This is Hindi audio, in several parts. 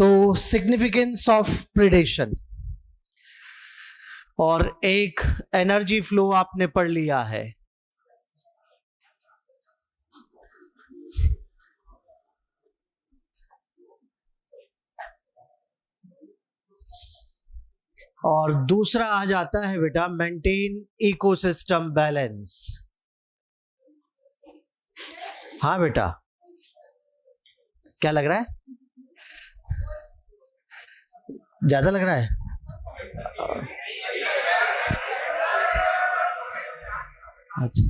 तो सिग्निफिकेंस ऑफ प्रिडेशन और एक एनर्जी फ्लो आपने पढ़ लिया है। और दूसरा आ जाता है बेटा मेंटेन इकोसिस्टम बैलेंस। हाँ बेटा, क्या लग रहा है? ज्यादा लग रहा है? अच्छा,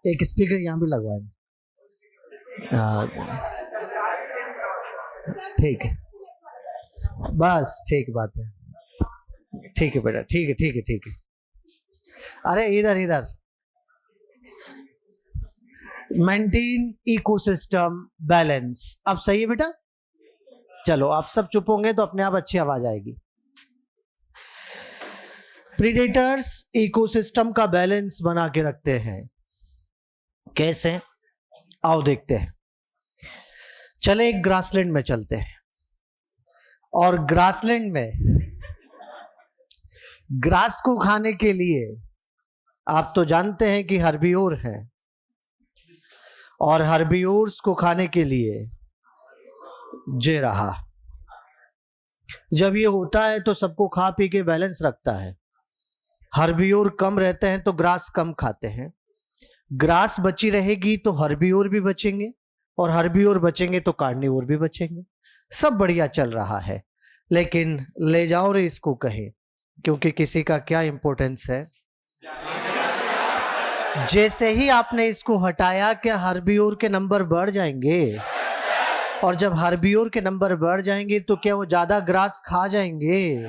एक स्पीकर यहां भी लगवाए। ठीक है, बस ठीक बात है। ठीक है बेटा, ठीक है ठीक है ठीक है। अरे इधर इधर, मेंटेन इकोसिस्टम बैलेंस। अब सही है बेटा? चलो, आप सब चुप होंगे तो अपने आप अच्छी आवाज आएगी। प्रीडेटर्स इकोसिस्टम का बैलेंस बना के रखते हैं। कैसे? आओ देखते हैं। चले एक ग्रासलैंड में चलते हैं, और ग्रासलैंड में ग्रास को खाने के लिए आप तो जानते हैं कि हर्बियोर है, और हर्बियोर्स को खाने के लिए जे रहा। जब ये होता है तो सबको खा पी के बैलेंस रखता है। हर्बियोर कम रहते हैं तो ग्रास कम खाते हैं। ग्रास बची रहेगी तो हर्बियोर भी बचेंगे, और हर्बियोर बचेंगे तो कार्निवोर भी बचेंगे। सब बढ़िया चल रहा है। लेकिन ले जाओ रे इसको कहीं, क्योंकि किसी का क्या इंपॉर्टेंस है। जैसे ही आपने इसको हटाया, क्या हर्बियोर के नंबर बढ़ जाएंगे? और जब हर्बियोर के नंबर बढ़ जाएंगे तो क्या वो ज्यादा ग्रास खा जाएंगे?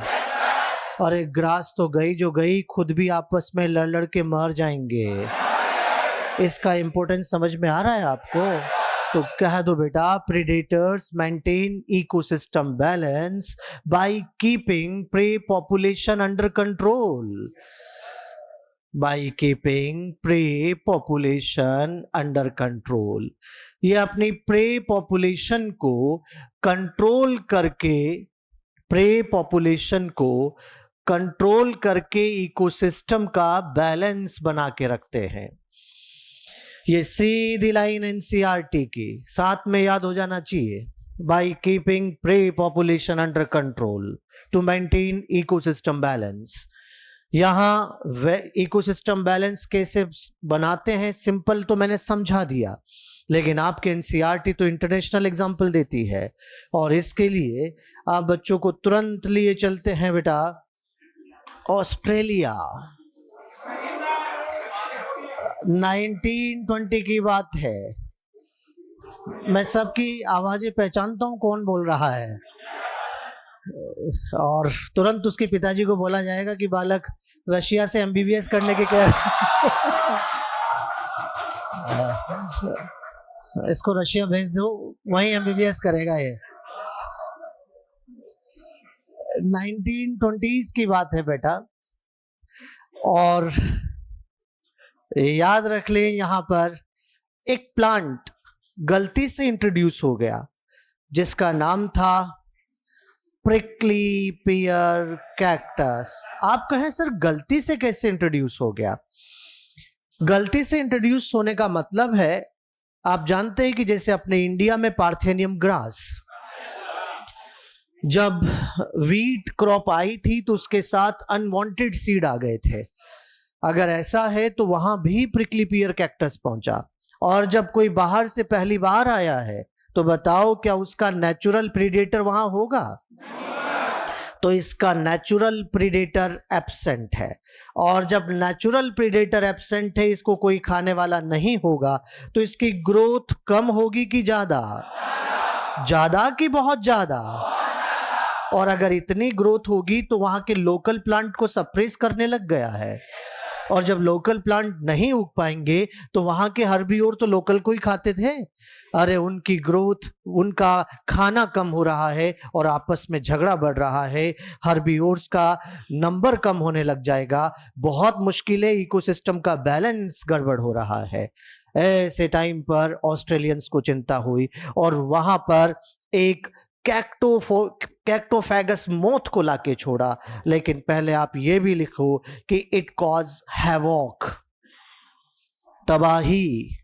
और एक ग्रास तो गई जो गई, खुद भी आपस में लड़ लड़ के मर जाएंगे। इसका इंपॉर्टेंस समझ में आ रहा है आपको? तो कह दो बेटा, predators maintain ecosystem balance bye keeping prey population under control. Bye keeping prey population under control. ये अपनी प्रे पॉपुलेशन को कंट्रोल करके, प्रे पॉपुलेशन को कंट्रोल करके इकोसिस्टम का बैलेंस बना के रखते हैं। ये सीधी लाइन एनसीईआरटी की, साथ में याद हो जाना चाहिए। By keeping prey population under control to maintain ecosystem balance. यहां इकोसिस्टम बैलेंस कैसे बनाते हैं, सिंपल तो मैंने समझा दिया, लेकिन आपके एनसीईआरटी तो इंटरनेशनल एग्जांपल देती है। और इसके लिए आप बच्चों को तुरंत लिए चलते हैं बेटा ऑस्ट्रेलिया। 1920 की बात है। मैं सबकी आवाजें पहचानता हूं, कौन बोल रहा है, और तुरंत उसके पिताजी को बोला जाएगा कि बालक रशिया से एमबीबीएस करने के क्या इसको रशिया भेज दो, वहीं एमबीबीएस करेगा ये। 1920s की बात है बेटा, और याद रख ले, यहां पर एक प्लांट गलती से इंट्रोड्यूस हो गया जिसका नाम था प्रिकली पियर कैक्टस। आप कहें सर गलती से कैसे इंट्रोड्यूस हो गया? गलती से इंट्रोड्यूस होने का मतलब है, आप जानते हैं कि जैसे अपने इंडिया में पार्थेनियम ग्रास, जब वीट क्रॉप आई थी तो उसके साथ अनवांटेड सीड आ गए थे। अगर ऐसा है तो वहां भी प्रिकली पियर कैक्टस पहुंचा। और जब कोई बाहर से पहली बार आया है तो बताओ क्या उसका नेचुरल प्रीडेटर वहां होगा? तो इसका नेचुरल प्रीडेटर एब्सेंट है। और जब नेचुरल प्रीडेटर एब्सेंट है, इसको कोई खाने वाला नहीं होगा, तो इसकी ग्रोथ कम होगी कि ज्यादा? ज्यादा कि बहुत ज्यादा? और अगर इतनी ग्रोथ होगी तो वहां के लोकल प्लांट को सप्रेस करने लग गया है। और जब लोकल प्लांट नहीं उग पाएंगे तो वहां के हर्बियोर तो लोकल को ही खाते थे। अरे उनकी ग्रोथ, उनका खाना कम हो रहा है और आपस में झगड़ा बढ़ रहा है, हर्बियोर्स का नंबर कम होने लग जाएगा। बहुत मुश्किल है, इकोसिस्टम का बैलेंस गड़बड़ हो रहा है। ऐसे टाइम पर ऑस्ट्रेलियंस को चिंता हुई और वहां पर एक कैक्टोफेगस मोथ को लाके छोड़ा, लेकिन पहले आप ये भी लिखो कि इट कॉज हैवॉक, तबाही,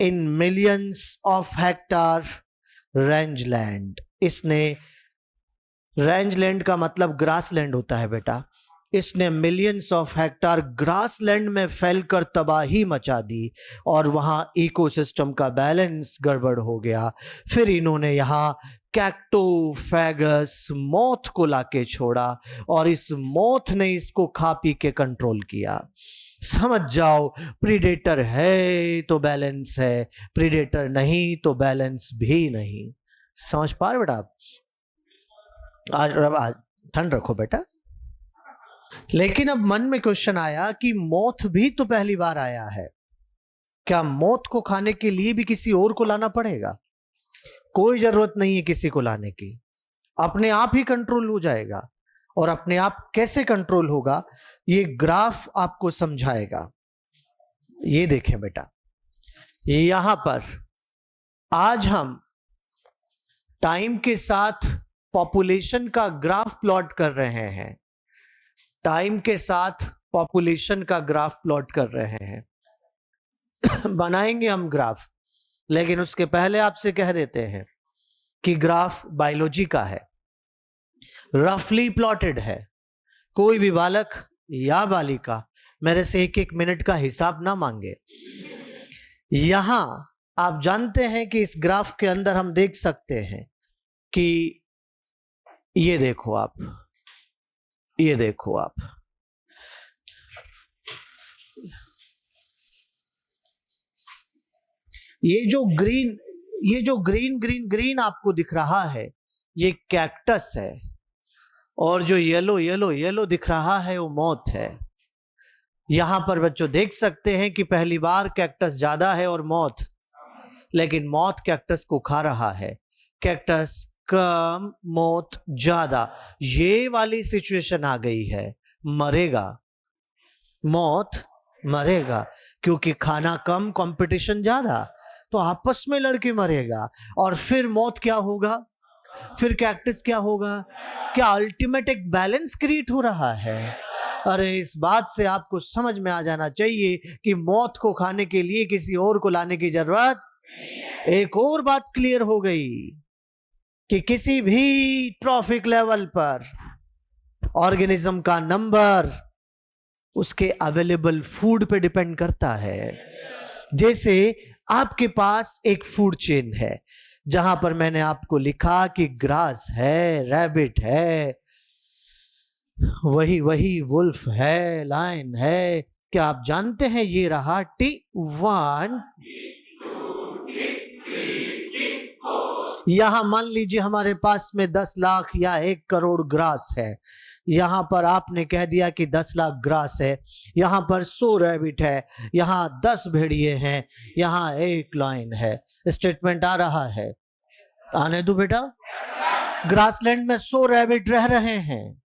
इन मिलियंस ऑफ हेक्टार रेंजलैंड। इसने, रेंजलैंड का मतलब ग्रासलैंड होता है बेटा, इसने मिलियंस ऑफ हेक्टार ग्रासलैंड में फैलकर तबाही मचा दी और वहां इकोसिस्टम का बैलेंस गड़बड़ हो गया। फिर इन्होंने यहां कैक्टोफेगस मोथ को लाके छोड़ा और इस मोथ ने इसको खा पी के कंट्रोल किया। समझ जाओ, प्रीडेटर है तो बैलेंस है, प्रीडेटर नहीं तो बैलेंस भी नहीं। समझ पा रहे बेटा आप? आज ठंड रखो बेटा। लेकिन अब मन में क्वेश्चन आया कि मोथ भी तो पहली बार आया है, क्या मोथ को खाने के लिए भी किसी और को लाना पड़ेगा? कोई जरूरत नहीं है किसी को लाने की, अपने आप ही कंट्रोल हो जाएगा। और अपने आप कैसे कंट्रोल होगा ये ग्राफ आपको समझाएगा। ये देखें बेटा, यहां पर आज हम टाइम के साथ पॉपुलेशन का ग्राफ प्लॉट कर रहे हैं, टाइम के साथ पॉपुलेशन का ग्राफ प्लॉट कर रहे हैं। बनाएंगे हम ग्राफ, लेकिन उसके पहले आपसे कह देते हैं कि ग्राफ बायोलॉजी का है, रफली प्लॉटेड है। कोई भी बालक या बालिका मेरे से एक एक मिनट का हिसाब ना मांगे। यहां आप जानते हैं कि इस ग्राफ के अंदर हम देख सकते हैं कि ये देखो आप, ये देखो आप, ये जो ग्रीन ग्रीन ग्रीन आपको दिख रहा है ये कैक्टस है, और जो येलो येलो येलो दिख रहा है वो मौत है। यहां पर बच्चों देख सकते हैं कि पहली बार कैक्टस ज्यादा है और मौत, लेकिन मौत कैक्टस को खा रहा है। कैक्टस कम, मौत ज्यादा, ये वाली सिचुएशन आ गई है। मरेगा, मौत मरेगा, क्योंकि खाना कम, कंपटीशन ज्यादा, तो आपस में लड़के मरेगा। और फिर मौत क्या होगा, फिर कैक्टस क्या होगा? क्या अल्टीमेट एक बैलेंस क्रिएट हो रहा है। अरे इस बात से आपको समझ में आ जाना चाहिए कि मौत को खाने के लिए किसी और को लाने की जरूरत। एक और बात क्लियर हो गई कि किसी भी ट्रॉफिक लेवल पर ऑर्गेनिज्म का नंबर उसके अवेलेबल फूड पे डिपेंड करता है। जैसे आपके पास एक फूड चेन है जहां पर मैंने आपको लिखा कि ग्रास है, रैबिट है, वही वुल्फ है, लायन है। क्या आप जानते हैं ये रहा T1। यहां मान लीजिए हमारे पास में 10 लाख या 1 करोड़ ग्रास है। यहां पर आपने कह दिया कि 10 लाख ग्रास है, यहां पर 100 रैबिट है, यहां 10 भेड़िए हैं, यहां 1 लायन है। स्टेटमेंट आ रहा है, आने दो बेटा। ग्रासलैंड में 100 रैबिट रह रहे हैं,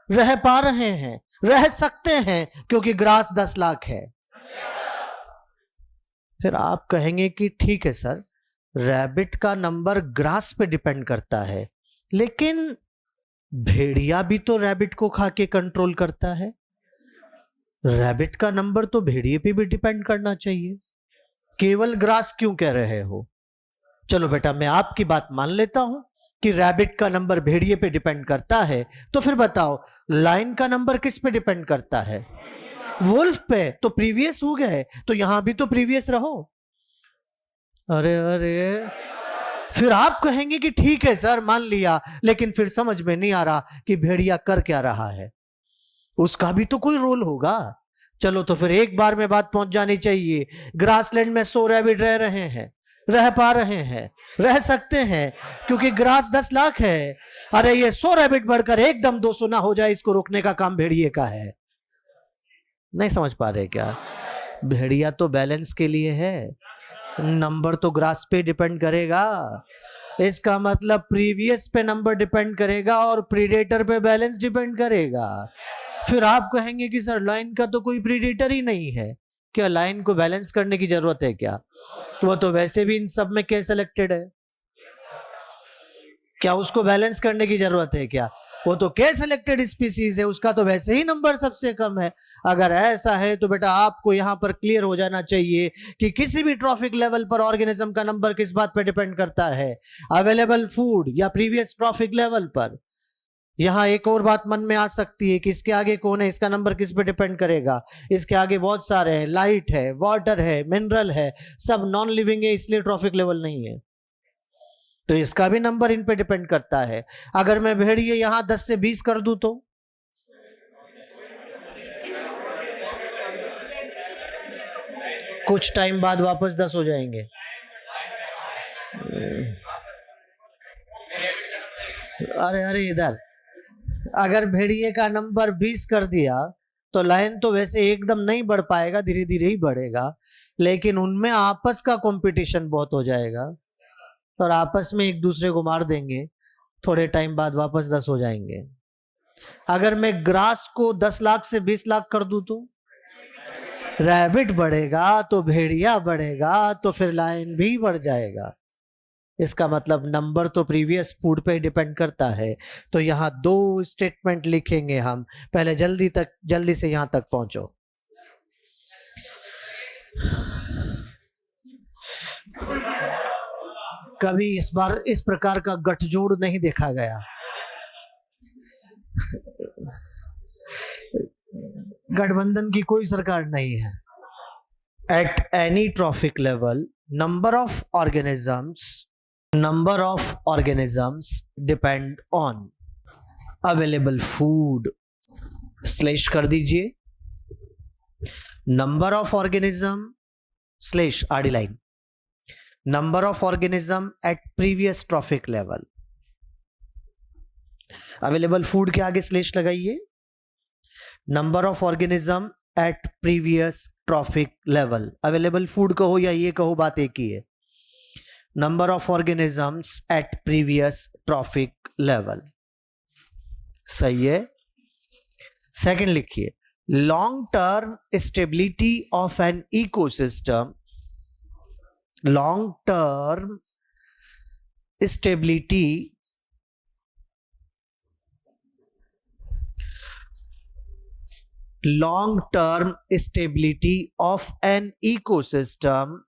रह पा रहे हैं, रह सकते हैं, क्योंकि ग्रास 10 लाख है। फिर आप कहेंगे कि ठीक है सर, रैबिट का नंबर ग्रास पे डिपेंड करता है, लेकिन भेड़िया भी तो रैबिट को खा के कंट्रोल करता है। रैबिट का नंबर तो भेड़िए पे भी डिपेंड करना चाहिए, केवल ग्रास क्यों कह रहे हो? चलो बेटा, मैं आपकी बात मान लेता हूं कि रैबिट का नंबर भेड़िए पे डिपेंड करता है, तो फिर बताओ लायन का नंबर किस पे डिपेंड करता है? वुल्फ पे। तो प्रीवियस हो गए, तो यहां भी तो प्रीवियस रहो। अरे अरे, फिर आप कहेंगे कि ठीक है सर मान लिया, लेकिन फिर समझ में नहीं आ रहा कि भेड़िया कर क्या रहा है, उसका भी तो कोई रोल होगा। चलो तो फिर एक बार में बात पहुंच जानी चाहिए। ग्रासलैंड में 100 रैबिट रह रहे हैं, रह पा रहे हैं, रह सकते हैं, क्योंकि ग्रास 10 लाख है। अरे ये 100 रैबिट बढ़कर एकदम 200 ना हो जाए, इसको रोकने का काम भेड़िए का है। नहीं समझ पा रहे क्या? भेड़िया तो बैलेंस के लिए है, नंबर तो ग्रास पे डिपेंड करेगा। इसका मतलब प्रीवियस पे नंबर डिपेंड करेगा और प्रीडेटर पे बैलेंस डिपेंड करेगा। फिर आप कहेंगे कि सर लाइन का तो कोई प्रीडेटर ही नहीं है, क्या लाइन को बैलेंस करने की जरूरत है क्या? वो तो वैसे भी इन सब में क्या सिलेक्टेड है। क्या उसको बैलेंस करने की जरूरत है क्या? वो तो के सिलेक्टेड स्पीसीज है, उसका तो वैसे ही नंबर सबसे कम है। अगर ऐसा है तो बेटा आपको यहां पर क्लियर हो जाना चाहिए कि किसी भी ट्रॉफिक लेवल पर ऑर्गेनिज्म का नंबर किस बात पर डिपेंड करता है, अवेलेबल फूड या प्रीवियस ट्रॉफिक लेवल पर। यहां एक और बात मन में आ सकती है कि इसके आगे कौन है, इसका नंबर किस पे डिपेंड करेगा? इसके आगे बहुत सारे हैं, लाइट है, वाटर है, मिनरल है, सब नॉन लिविंग है, इसलिए ट्रॉफिक लेवल नहीं है, तो इसका भी नंबर इन पे डिपेंड करता है। अगर मैं भेड़िए यहां 10 से 20 कर दूं तो कुछ टाइम बाद वापस 10 हो जाएंगे। अरे अरे इधर, अगर भेड़िए का नंबर 20 कर दिया तो लाइन तो वैसे एकदम नहीं बढ़ पाएगा, धीरे धीरे ही बढ़ेगा, लेकिन उनमें आपस का कंपटीशन बहुत हो जाएगा और आपस में एक दूसरे को मार देंगे, थोड़े टाइम बाद वापस 10 हो जाएंगे। अगर मैं ग्रास को 10 लाख से 20 लाख कर दूं तो रैबिट बढ़ेगा तो भेड़िया बढ़ेगा तो फिर लायन भी बढ़ जाएगा। इसका मतलब नंबर तो प्रीवियस फूड पे डिपेंड करता है। तो यहाँ 2 स्टेटमेंट लिखेंगे हम। पहले जल्दी से यहां तक पहुंचो। कभी इस बार इस प्रकार का गठजोड़ नहीं देखा गया। गठबंधन की कोई सरकार नहीं है। At any trophic level number of organisms depend on available food slash कर दीजिए, नंबर ऑफ ऑर्गेनिज्म स्लैश आड़ी line, number of organism at previous trophic level. Available food के आगे स्लैश लगाइए, number of organism at previous trophic level. Available food कहो या ये कहो, बात एक ही है। Number of organisms at previous trophic level, सही है। सेकंड लिखिए, long term stability of an ecosystem, long term stability of an ecosystem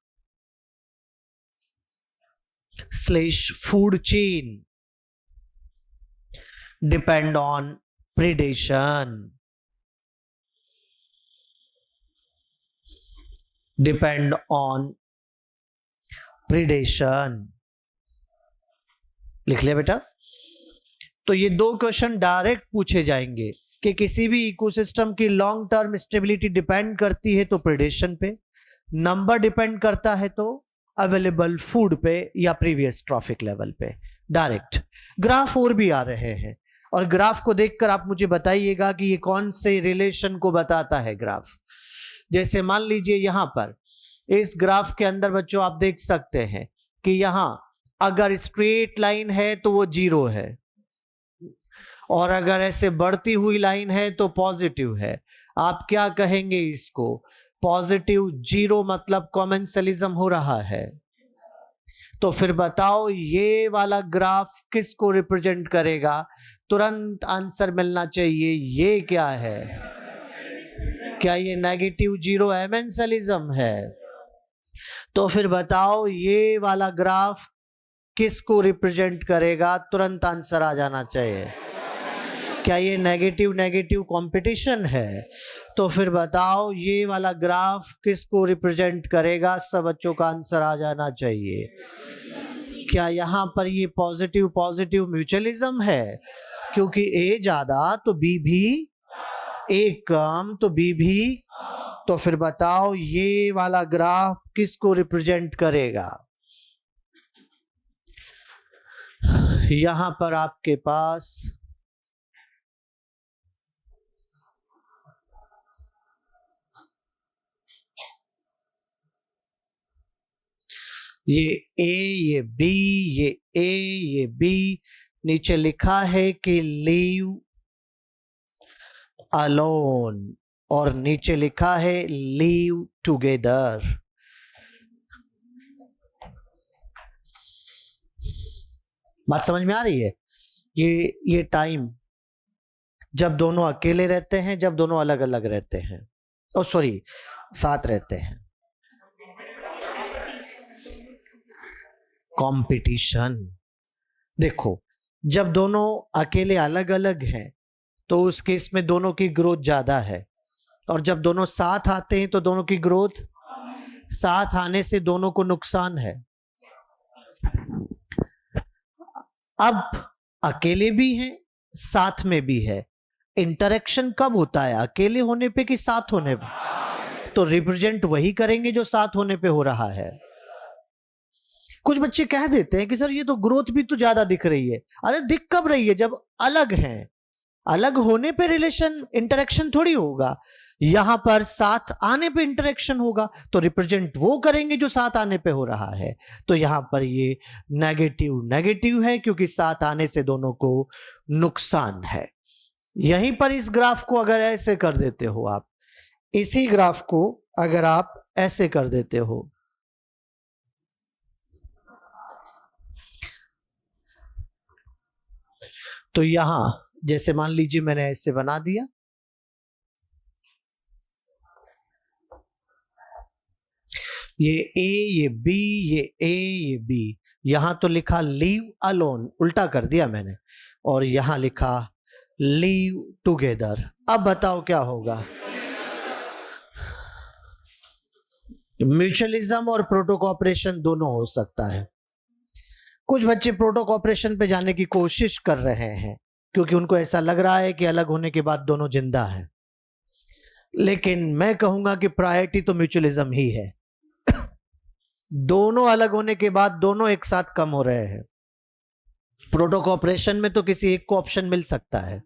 / food chain depend on predation, लिख लिया बेटा। तो ये 2 क्वेश्चन डायरेक्ट पूछे जाएंगे कि किसी भी इकोसिस्टम की लॉन्ग टर्म स्टेबिलिटी डिपेंड करती है तो प्रेडेशन पे, नंबर डिपेंड करता है तो अवेलेबल फूड पे या प्रीवियस ट्रॉफिक लेवल पे। डायरेक्ट ग्राफ और भी आ रहे हैं और ग्राफ को देखकर आप मुझे बताइएगा कि ये कौन से रिलेशन को बताता है ग्राफ। जैसे मान लीजिए यहां पर इस ग्राफ के अंदर बच्चों आप देख सकते हैं कि यहां अगर स्ट्रेट लाइन है तो वो 0 है और अगर ऐसे बढ़ती हुई लाइन है तो पॉजिटिव है। आप क्या कहेंगे इसको? पॉजिटिव 0 मतलब कॉमेंसलिज्म हो रहा है। तो फिर बताओ ये वाला ग्राफ किसको रिप्रेजेंट करेगा? तुरंत आंसर मिलना चाहिए। ये क्या है? क्या ये नेगेटिव 0 एमेंसलिज्म है? तो फिर बताओ ये वाला ग्राफ किसको रिप्रेजेंट करेगा? तुरंत आंसर आ जाना चाहिए। क्या ये नेगेटिव कंपटीशन है? तो फिर बताओ ये वाला ग्राफ किसको रिप्रेजेंट करेगा? सब बच्चों का आंसर आ जाना चाहिए। क्या यहाँ पर ये पॉजिटिव म्यूचुअलिज्म है? क्योंकि ए ज्यादा तो बी भी, ए कम तो बी भी। तो फिर बताओ ये वाला ग्राफ किसको रिप्रेजेंट करेगा? यहां पर आपके पास ये ए, ये बी, ये ए, ये बी, नीचे लिखा है कि लीव अलोन और नीचे लिखा है लीव टुगेदर। बात समझ में आ रही है? ये टाइम जब दोनों अकेले रहते हैं, जब दोनों अलग अलग रहते हैं, ओ सॉरी साथ रहते हैं। कंपटीशन, देखो जब दोनों अकेले अलग अलग हैं तो उस केस में दोनों की ग्रोथ ज्यादा है, और जब दोनों साथ आते हैं तो दोनों की ग्रोथ, साथ आने से दोनों को नुकसान है। अब अकेले भी हैं साथ में भी है, इंटरेक्शन कब होता है, अकेले होने पे कि साथ होने पे? तो रिप्रेजेंट वही करेंगे जो साथ होने पे हो रहा है। कुछ बच्चे कह देते हैं कि सर ये तो ग्रोथ भी तो ज्यादा दिख रही है। अरे दिख कब रही है? जब अलग हैं। अलग होने पे रिलेशन इंटरेक्शन थोड़ी होगा, यहां पर साथ आने पे इंटरेक्शन होगा, तो रिप्रेजेंट वो करेंगे जो साथ आने पे हो रहा है। तो यहां पर ये नेगेटिव नेगेटिव है क्योंकि साथ आने से दोनों को नुकसान है। यहीं पर इस ग्राफ को अगर ऐसे कर देते हो आप, इसी ग्राफ को अगर आप ऐसे कर देते हो, तो यहां जैसे मान लीजिए मैंने ऐसे बना दिया, ये ए ये बी, ये ए ये बी, यहां तो लिखा लीव अलोन, उल्टा कर दिया मैंने, और यहां लिखा लीव टुगेदर। अब बताओ क्या होगा? म्यूचुअलिज्म और प्रोटो कॉपरेशन दोनों हो सकता है। कुछ बच्चे प्रोटो कॉपरेशन पे जाने की कोशिश कर रहे हैं क्योंकि उनको ऐसा लग रहा है कि अलग होने के बाद दोनों जिंदा हैं, लेकिन मैं कहूंगा कि प्रायोरिटी तो म्यूचुअलिज्म ही है। दोनों अलग होने के बाद दोनों एक साथ कम हो रहे हैं। प्रोटो कॉपरेशन में तो किसी एक को ऑप्शन मिल सकता है,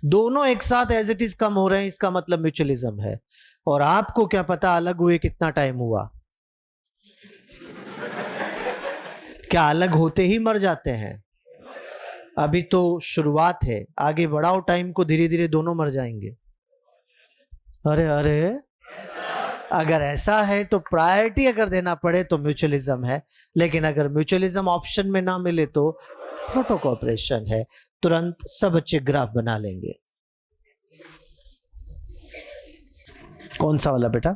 दोनों एक साथ एज इट इज कम हो रहे हैं, इसका मतलब म्यूचुअलिज्म है। और आपको क्या पता अलग हुए कितना टाइम हुआ? क्या अलग होते ही मर जाते हैं? अभी तो शुरुआत है, आगे बढ़ाओ टाइम को, धीरे धीरे दोनों मर जाएंगे। अरे अरे, अगर ऐसा है तो प्रायोरिटी अगर देना पड़े तो म्यूचुअलिज्म है, लेकिन अगर म्यूचुअलिज्म ऑप्शन में ना मिले तो प्रोटो कॉपरेशन है। तुरंत सब बच्चे ग्राफ बना लेंगे। कौन सा वाला बेटा?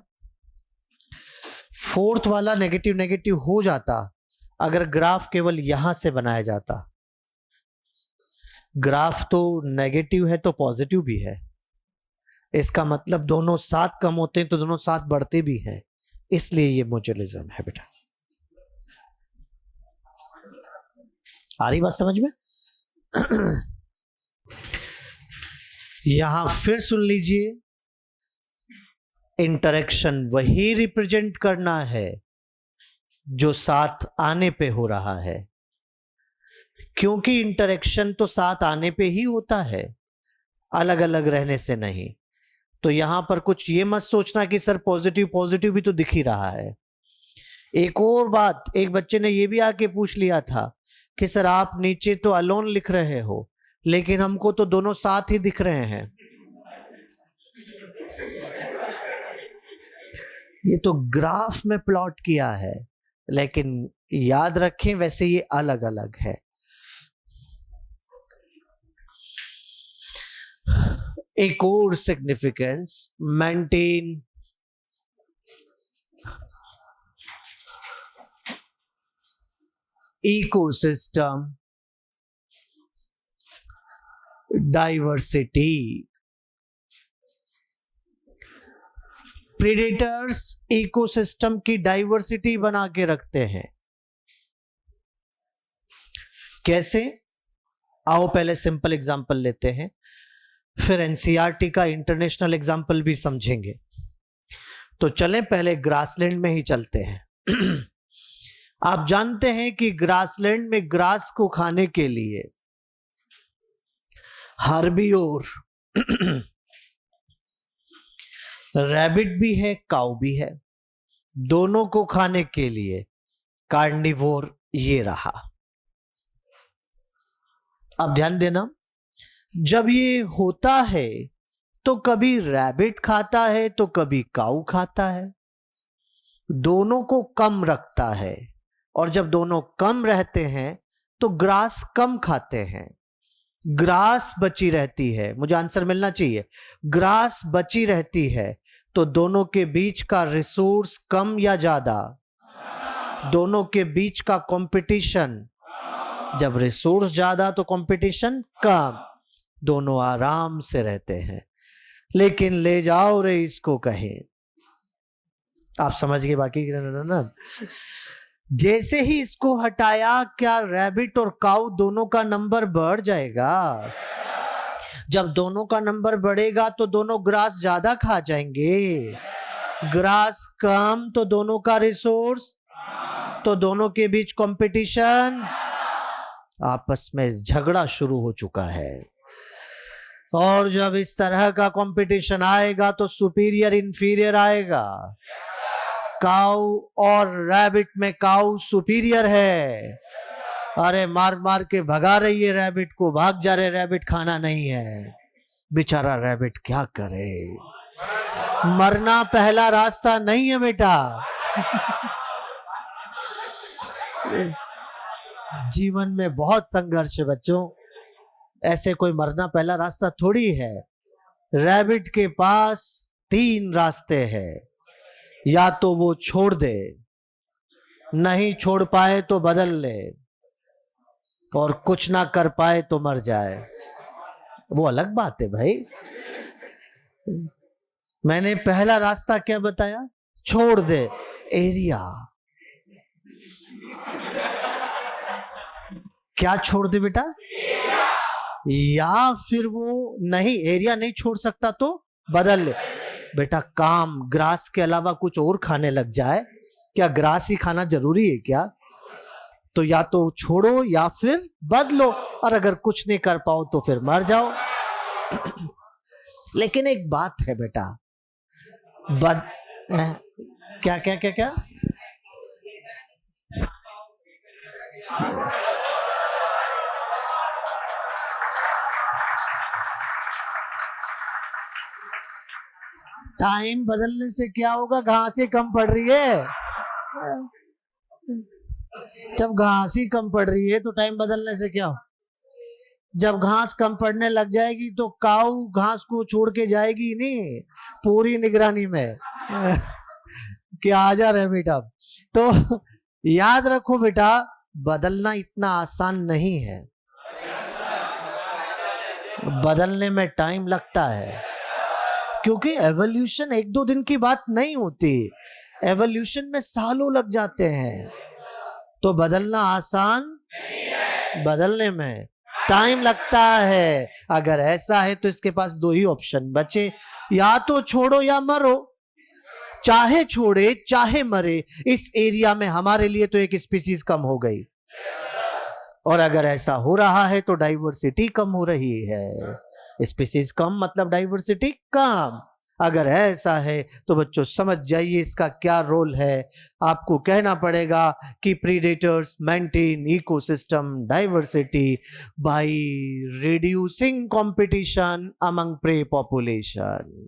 फोर्थ वाला नेगेटिव नेगेटिव हो जाता अगर ग्राफ केवल यहां से बनाया जाता। ग्राफ तो नेगेटिव है तो पॉजिटिव भी है, इसका मतलब दोनों साथ कम होते हैं तो दोनों साथ बढ़ते भी हैं, इसलिए ये म्यूचुअलिज्म है बेटा। आ रही बात समझ में? यहां फिर सुन लीजिए, इंटरेक्शन वही रिप्रेजेंट करना है जो साथ आने पे हो रहा है, क्योंकि इंटरेक्शन तो साथ आने पे ही होता है, अलग अलग रहने से नहीं। तो यहां पर कुछ ये मत सोचना कि सर पॉजिटिव पॉजिटिव भी तो दिख ही रहा है। एक और बात, एक बच्चे ने ये भी आके पूछ लिया था कि सर आप नीचे तो अलोन लिख रहे हो, लेकिन हमको तो दोनों साथ ही दिख रहे हैं। ये तो ग्राफ में प्लॉट किया है, लेकिन याद रखें वैसे ये अलग अलग है। एक और significance, maintain ecosystem diversity. Predators ecosystem की डाइवर्सिटी बना के रखते हैं। कैसे? आओ पहले सिंपल एग्जांपल लेते हैं, फिर एनसीईआरटी का इंटरनेशनल एग्जांपल भी समझेंगे। तो चलें पहले ग्रासलैंड में ही चलते हैं। आप जानते हैं कि ग्रासलैंड में ग्रास को खाने के लिए हर्बियोर रैबिट भी है, काऊ भी है, दोनों को खाने के लिए कार्निवोर ये रहा। अब ध्यान देना, जब ये होता है तो कभी रैबिट खाता है तो कभी काऊ खाता है, दोनों को कम रखता है, और जब दोनों कम रहते हैं तो ग्रास कम खाते हैं, ग्रास बची रहती है। मुझे आंसर मिलना चाहिए। ग्रास बची रहती है तो दोनों के बीच का रिसोर्स कम या ज्यादा? दोनों के बीच का कंपटीशन, जब रिसोर्स ज्यादा तो कंपटीशन कम, दोनों आराम से रहते हैं। लेकिन ले जाओ रे इसको कहीं, आप समझ गए बाकी ना? जैसे ही इसको हटाया, क्या रैबिट और काऊ दोनों का नंबर बढ़ जाएगा? जब दोनों का नंबर बढ़ेगा तो दोनों ग्रास ज्यादा खा जाएंगे, ग्रास कम तो दोनों का रिसोर्स, तो दोनों के बीच कंपटीशन, आपस में झगड़ा शुरू हो चुका है। और जब इस तरह का कंपटीशन आएगा तो सुपीरियर इंफीरियर आएगा। काऊ और रैबिट में काऊ सुपीरियर है, अरे मार मार के भगा रही है रैबिट को, भाग जा रहे रैबिट, खाना नहीं है। बेचारा रैबिट क्या करे, मरना पहला रास्ता नहीं है बेटा। जीवन में बहुत संघर्ष है बच्चों, ऐसे कोई मरना पहला रास्ता थोड़ी है। रैबिट के पास 3 रास्ते हैं, या तो वो छोड़ दे, नहीं छोड़ पाए तो बदल ले, और कुछ ना कर पाए तो मर जाए। वो अलग बात है भाई। मैंने पहला रास्ता क्या बताया? छोड़ दे एरिया। क्या छोड़ दे बेटा? या फिर वो नहीं, एरिया नहीं छोड़ सकता तो बदल ले। बेटा काम ग्रास के अलावा कुछ और खाने लग जाए, क्या ग्रास ही खाना जरूरी है क्या? तो या तो छोड़ो या फिर बदलो, और अगर कुछ नहीं कर पाओ तो फिर मर जाओ। लेकिन एक बात है बेटा, क्या क्या क्या क्या टाइम बदलने से क्या होगा? घास ही कम पड़ रही है। जब घास ही कम पड़ रही है तो टाइम बदलने से क्या हो? जब घास कम पड़ने लग जाएगी तो काऊ घास को छोड़ के जाएगी नहीं, पूरी निगरानी में कि आ जा रहे बेटा। तो याद रखो बेटा, बदलना इतना आसान नहीं है, बदलने में टाइम लगता है, क्योंकि एवोल्यूशन 1-2 दिन की बात नहीं होती, एवोल्यूशन में सालों लग जाते हैं। तो बदलना आसान, बदलने में टाइम लगता है। अगर ऐसा है तो इसके पास 2 ही ऑप्शन बचे, या तो छोड़ो या मरो। चाहे छोड़े चाहे मरे, इस एरिया में हमारे लिए तो एक स्पीसीज कम हो गई। और अगर ऐसा हो रहा है तो डाइवर्सिटी कम हो रही है। स्पीसीज कम मतलब डाइवर्सिटी कम। अगर ऐसा है तो बच्चों समझ जाइए इसका क्या रोल है। आपको कहना पड़ेगा कि predators maintain ecosystem diversity by reducing competition among pray population.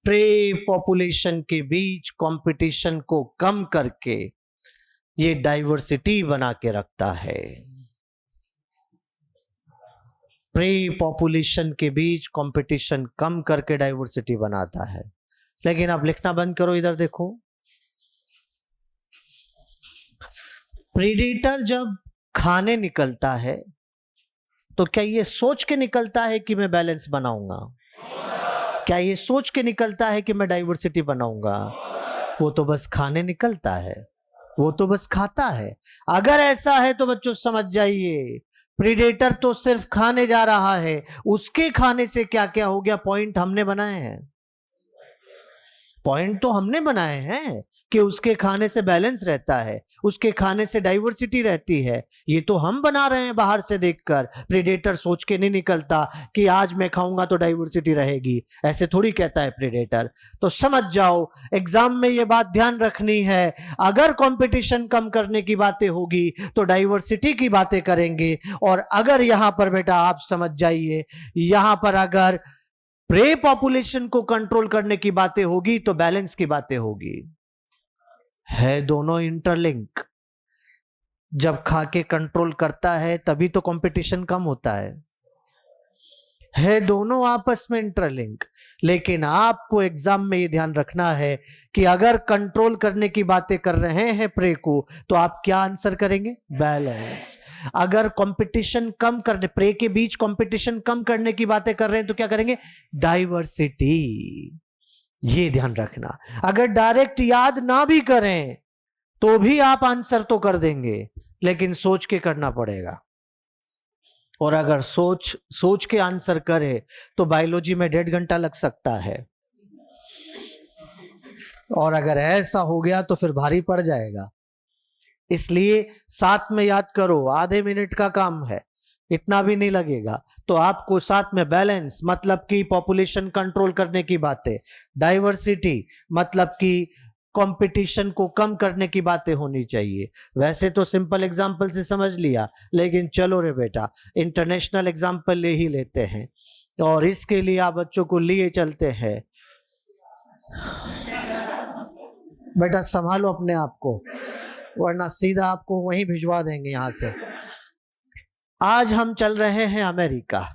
Pray population के बीच कंपटीशन को कम करके ये डाइवर्सिटी बना के रखता है। प्रे पॉपुलेशन के बीच कंपटीशन कम करके डाइवर्सिटी बनाता है। लेकिन अब लिखना बंद करो, इधर देखो। प्रीडेटर जब खाने निकलता है तो क्या ये सोच के निकलता है कि मैं बैलेंस बनाऊंगा? क्या ये सोच के निकलता है कि मैं डाइवर्सिटी बनाऊंगा? वो तो बस खाने निकलता है, वो तो बस खाता है। अगर ऐसा है तो बच्चों समझ जाइए, प्रीडेटर तो सिर्फ खाने जा रहा है, उसके खाने से क्या क्या हो गया? पॉइंट हमने बनाए हैं, पॉइंट तो हमने बनाए हैं कि उसके खाने से बैलेंस रहता है, उसके खाने से डाइवर्सिटी रहती है। ये तो हम बना रहे हैं बाहर से देखकर। प्रेडेटर सोच के नहीं निकलता कि आज मैं खाऊंगा तो डाइवर्सिटी रहेगी, ऐसे थोड़ी कहता है प्रेडेटर। तो समझ जाओ, एग्जाम में ये बात ध्यान रखनी है, अगर कंपटीशन कम करने की बातें होगी तो डाइवर्सिटी की बातें करेंगे। और अगर यहां पर बेटा आप समझ जाइए, यहां पर अगर प्रे पॉपुलेशन को कंट्रोल करने की बातें होगी तो बैलेंस की बातें होगी। है दोनों इंटरलिंक। जब खा के कंट्रोल करता है तभी तो कंपटीशन कम होता है दोनों आपस में इंटरलिंक। लेकिन आपको एग्जाम में ये ध्यान रखना है कि अगर कंट्रोल करने की बातें कर रहे हैं प्रे को, तो आप क्या आंसर करेंगे? बैलेंस। अगर कंपटीशन कम करने, प्रे के बीच कंपटीशन कम करने की बातें कर रहे हैं तो क्या करेंगे? डाइवर्सिटी। ये ध्यान रखना। अगर डायरेक्ट याद ना भी करें तो भी आप आंसर तो कर देंगे, लेकिन सोच के करना पड़ेगा। और अगर सोच के आंसर करे तो बायोलॉजी में 1.5 घंटा लग सकता है, और अगर ऐसा हो गया तो फिर भारी पड़ जाएगा। इसलिए साथ में याद करो, आधे मिनट का काम है, इतना भी नहीं लगेगा। तो आपको साथ में बैलेंस मतलब कि पॉपुलेशन कंट्रोल करने की बातें, डाइवर्सिटी मतलब कि कंपटीशन को कम करने की बातें होनी चाहिए। वैसे तो सिंपल एग्जांपल से समझ लिया, लेकिन चलो रे बेटा इंटरनेशनल एग्जांपल ले ही लेते हैं, और इसके लिए आप बच्चों को लिए चलते हैं। बेटा संभालो अपने आप को, वरना सीधा आपको वहीं भिजवा देंगे यहां से। आज हम चल रहे हैं अमेरिका,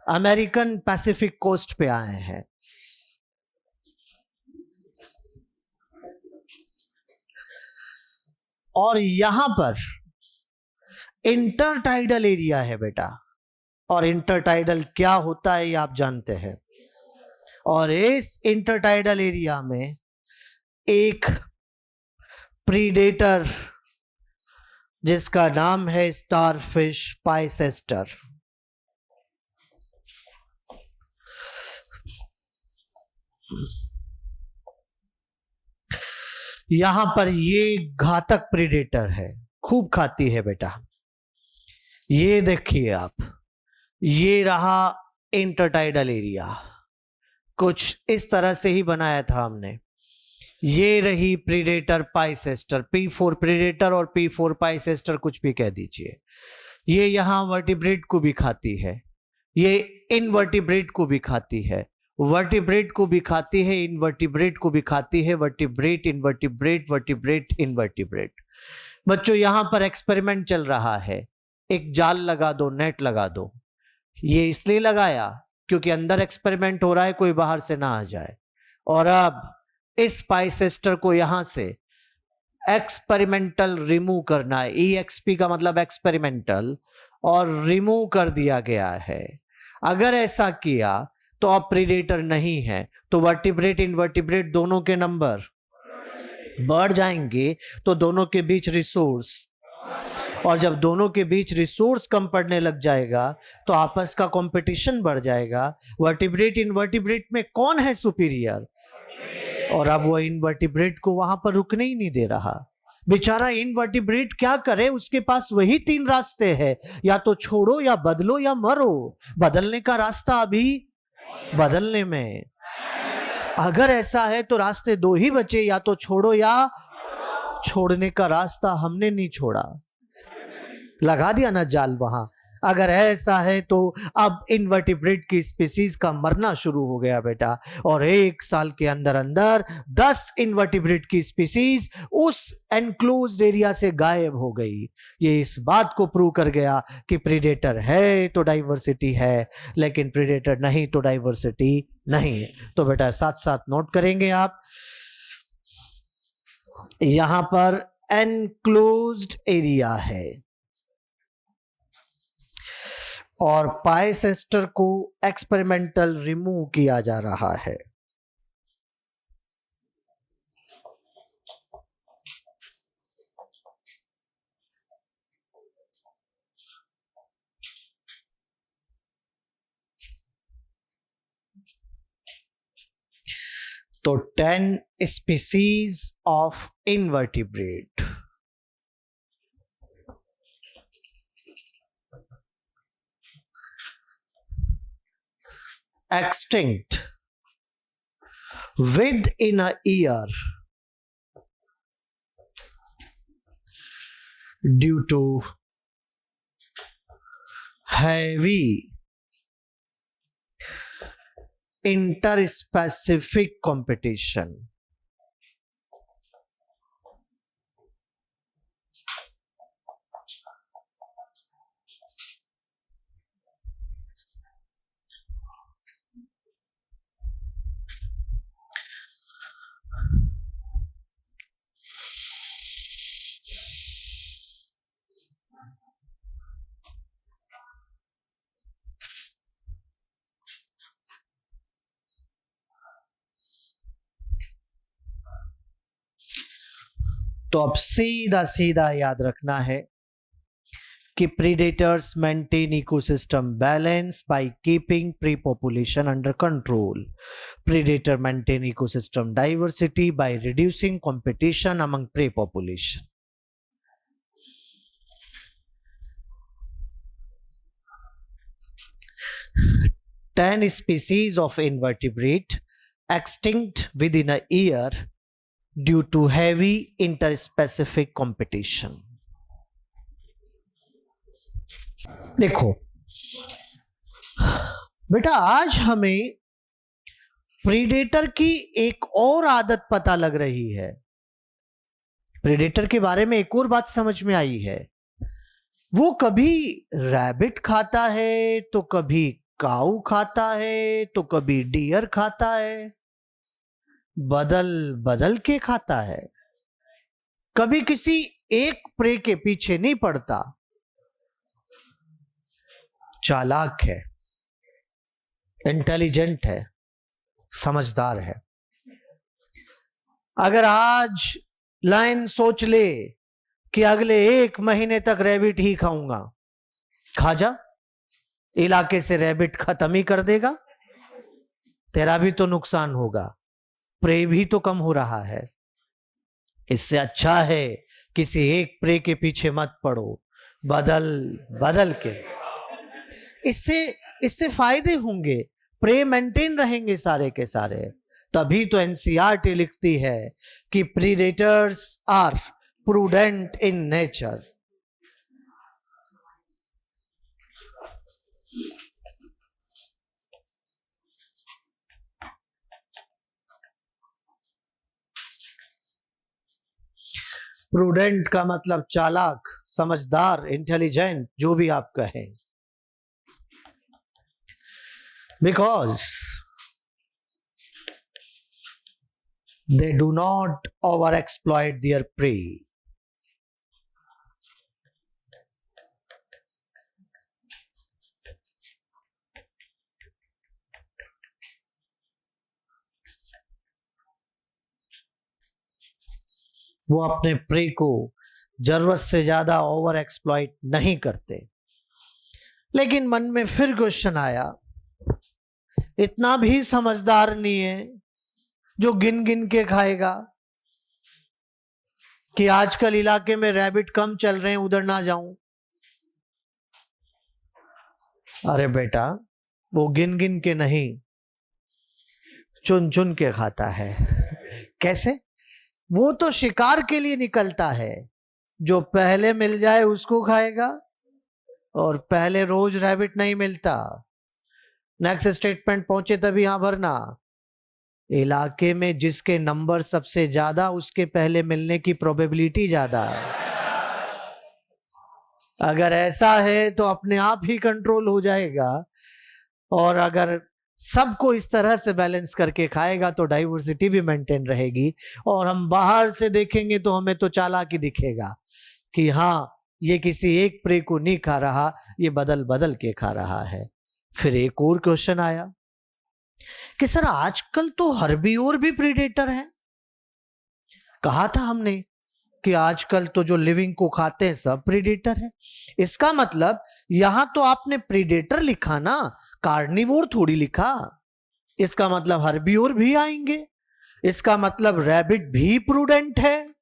अमेरिकन पैसिफिक कोस्ट पे आए हैं। और यहां पर इंटरटाइडल एरिया है बेटा, और इंटरटाइडल क्या होता है ये आप जानते हैं। और इस इंटरटाइडल एरिया में एक प्रीडेटर जिसका नाम है स्टारफिश पाइसेस्टर, यहां पर ये घातक प्रीडेटर है, खूब खाती है बेटा। ये देखिए आप, ये रहा इंटरटाइडल एरिया, कुछ इस तरह से ही बनाया था हमने। ये रही प्रीडेटर पाइसेस्टर, P4 प्रीडेटर और P4 पाइसेस्टर, कुछ भी कह दीजिए। ये यहां वर्टिब्रेट को भी खाती है, ये इनवर्टिब्रेट को भी खाती है, वर्टिब्रेट को भी खाती है, इनवर्टिब्रेट को भी खाती है, वर्टिब्रेट इनवर्टिब्रेट वर्टिब्रेट इनवर्टिब्रेट। बच्चों यहां पर एक्सपेरिमेंट चल रहा है, एक जाल लगा दो, नेट लगा दो। ये इसलिए लगाया क्योंकि अंदर एक्सपेरिमेंट हो रहा है, कोई बाहर से ना आ जाए। और अब इस पाइसेस्टर को यहां से एक्सपेरिमेंटल रिमूव करना है, EXP का मतलब एक्सपेरिमेंटल, और रिमूव कर दिया गया है। अगर ऐसा किया तो अब प्रीडेटर नहीं है, तो वर्टिब्रेट इनवर्टिब्रेट दोनों के नंबर बढ़ जाएंगे, तो दोनों के बीच रिसोर्स, और जब दोनों के बीच रिसोर्स कम पड़ने लग जाएगा तो आपस का कंपटीशन बढ़ जाएगा। वर्टिब्रेट इनवर्टिब्रेट में कौन है सुपीरियर? और अब वो इनवर्टिब्रेट को वहां पर रुकने ही नहीं दे रहा। बेचारा इनवर्टिब्रेट क्या करे, उसके पास वही 3 रास्ते हैं, या तो छोड़ो या बदलो या मरो। बदलने का रास्ता अभी बदलने में, अगर ऐसा है तो रास्ते 2 ही बचे, या तो छोड़ो या छोड़ने का रास्ता हमने नहीं छोड़ा, लगा दिया ना जाल वहां। अगर ऐसा है तो अब इनवर्टिब्रेट की स्पीसीज का मरना शुरू हो गया बेटा, और 1 साल के अंदर अंदर 10 इनवर्टिब्रेट की स्पीसीज उस एनक्लोज्ड एरिया से गायब हो गई। ये इस बात को प्रूव कर गया कि प्रीडेटर है तो डाइवर्सिटी है, लेकिन प्रीडेटर नहीं तो डाइवर्सिटी नहीं है। तो बेटा साथ साथ नोट करेंगे आप, यहां पर एनक्लोज्ड एरिया है और पाइसेस्टर को एक्सपेरिमेंटल रिमूव किया जा रहा है। तो 10 species of invertebrate, extinct within a year due to heavy interspecific competition. तो अब सीधा सीधा याद रखना है कि predators maintain ecosystem balance by keeping pre population under control. Predator maintain ecosystem diversity by reducing competition among pre population. Ten species of invertebrate extinct within a year due to heavy interspecific competition. देखो बेटा, आज हमें प्रीडेटर की एक और आदत पता लग रही है. प्रीडेटर के बारे में एक और बात समझ में आई है. वो कभी रैबिट खाता है, तो कभी काऊ खाता है, तो कभी डियर खाता है. बदल बदल के खाता है. कभी किसी एक प्रे के पीछे नहीं पड़ता. चालाक है, इंटेलिजेंट है, समझदार है. अगर आज लायन सोच ले कि अगले 1 महीने तक रैबिट ही खाऊंगा, खा जा. इलाके से रैबिट खत्म ही कर देगा. तेरा भी तो नुकसान होगा, प्रे भी तो कम हो रहा है. इससे अच्छा है किसी एक प्रे के पीछे मत पड़ो, बदल बदल के. इससे फायदे होंगे, प्रे मेंटेन रहेंगे सारे के सारे. तभी तो एनसीईआरटी लिखती है कि predators are prudent in nature. Prudent का मतलब चालाक, समझदार, इंटेलिजेंट, जो भी आप कहें. Because they do not over exploit their prey. वो अपने प्रे को जरूरत से ज्यादा ओवर एक्सप्लॉइट नहीं करते. लेकिन मन में फिर क्वेश्चन आया, इतना भी समझदार नहीं है जो गिन गिन के खाएगा कि आजकल इलाके में रैबिट कम चल रहे हैं, उधर ना जाऊं. अरे बेटा, वो गिन गिन के नहीं, चुन चुन के खाता है. कैसे? वो तो शिकार के लिए निकलता है. जो पहले मिल जाए उसको खाएगा, और पहले रोज रैबिट नहीं मिलता, नेक्स्ट स्टेटमेंट पहुंचे तभी यहां भरना. इलाके में जिसके नंबर सबसे ज्यादा, उसके पहले मिलने की प्रोबेबिलिटी ज्यादा है. अगर ऐसा है तो अपने आप ही कंट्रोल हो जाएगा. और अगर सबको इस तरह से बैलेंस करके खाएगा तो डाइवर्सिटी भी मेंटेन रहेगी. और हम बाहर से देखेंगे तो हमें तो चालाकी दिखेगा कि हाँ, ये किसी एक प्रे को नहीं खा रहा, ये बदल बदल के खा रहा है. फिर एक और क्वेश्चन आया कि सर आजकल तो हर्बीओर भी प्रीडेटर है. कहा था हमने कि आजकल तो जो लिविंग को खाते हैं सब प्रीडेटर है. इसका मतलब यहां तो आपने प्रीडेटर लिखा ना, कार्निवोर थोड़ी लिखा. इसका मतलब हर्बीओर भी आएंगे. इसका मतलब रैबिट भी प्रूडेंट है,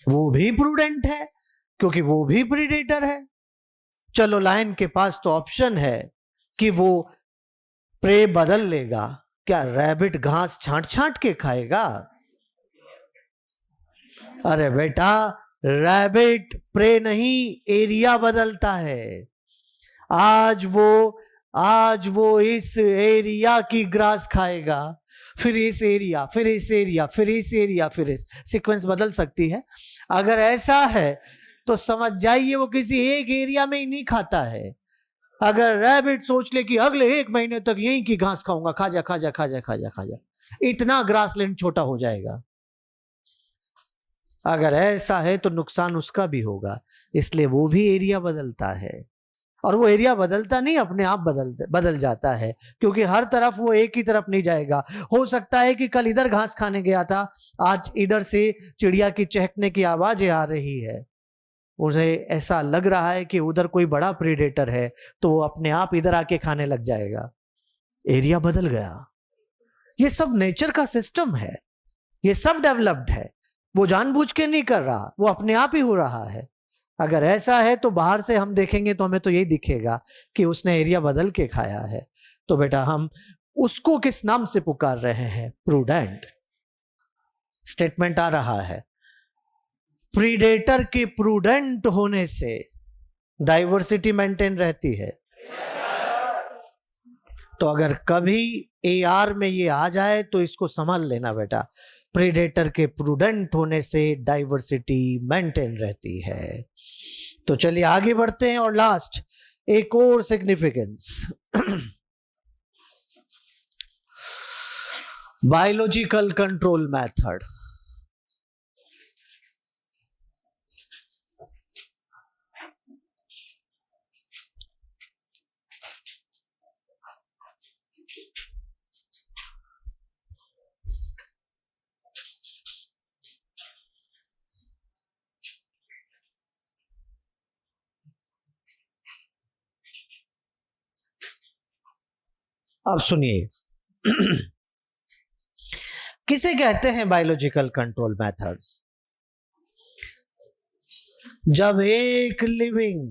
वो भी प्रूडेंट है क्योंकि वो भी प्रीडेटर है। चलो लायन के पास तो ऑप्शन है कि वो प्रे बदल लेगा। क्या रैबिट घास छांट छांट के खाएगा? अरे बेटा, रैबिट प्रे नहीं, एरिया बदलता है। आज वो इस एरिया की ग्रास खाएगा, फिर इस एरिया, फिर इस एरिया, फिर इस एरिया, फिर इस सीक्वेंस बदल सकती है। अगर ऐसा है तो समझ जाइए वो किसी एक एरिया में ही नहीं खाता है। अगर रैबिट सोच ले कि अगले 1 महीने तक यहीं की घास खाऊंगा, खा जा खा जा खा जा खा जा खा जा, इतना ग्रासलैंड छोटा हो जाएगा। अगर ऐसा है तो नुकसान उसका भी होगा, इसलिए वो भी एरिया बदलता है। और वो एरिया बदलता नहीं, अपने आप बदल जाता है, क्योंकि हर तरफ वो एक ही तरफ नहीं जाएगा। हो सकता है कि कल इधर घास खाने गया था, आज इधर से चिड़िया की चहकने की आवाजें आ रही है, उसे ऐसा लग रहा है कि उधर कोई बड़ा प्रीडेटर है, तो वो अपने आप इधर आके खाने लग जाएगा। एरिया बदल गया। ये सब नेचर का सिस्टम है, ये सब डेवलप्ड है, वो जानबूझ के नहीं कर रहा, वो अपने आप ही हो रहा है। अगर ऐसा है तो बाहर से हम देखेंगे तो हमें तो यही दिखेगा कि उसने एरिया बदल के खाया है। तो बेटा हम उसको किस नाम से पुकार रहे हैं? प्रूडेंट। स्टेटमेंट आ रहा है, प्रीडेटर के प्रूडेंट होने से डाइवर्सिटी मेंटेन रहती है। तो अगर कभी AR में ये आ जाए तो इसको संभाल लेना बेटा, प्रीडेटर के प्रूडेंट होने से डाइवर्सिटी मेंटेन रहती है। तो चलिए आगे बढ़ते हैं। और लास्ट एक और सिग्निफिकेंस, बायोलॉजिकल कंट्रोल मेथड। अब सुनिए, किसे कहते हैं बायोलॉजिकल कंट्रोल मेथड्स? जब एक लिविंग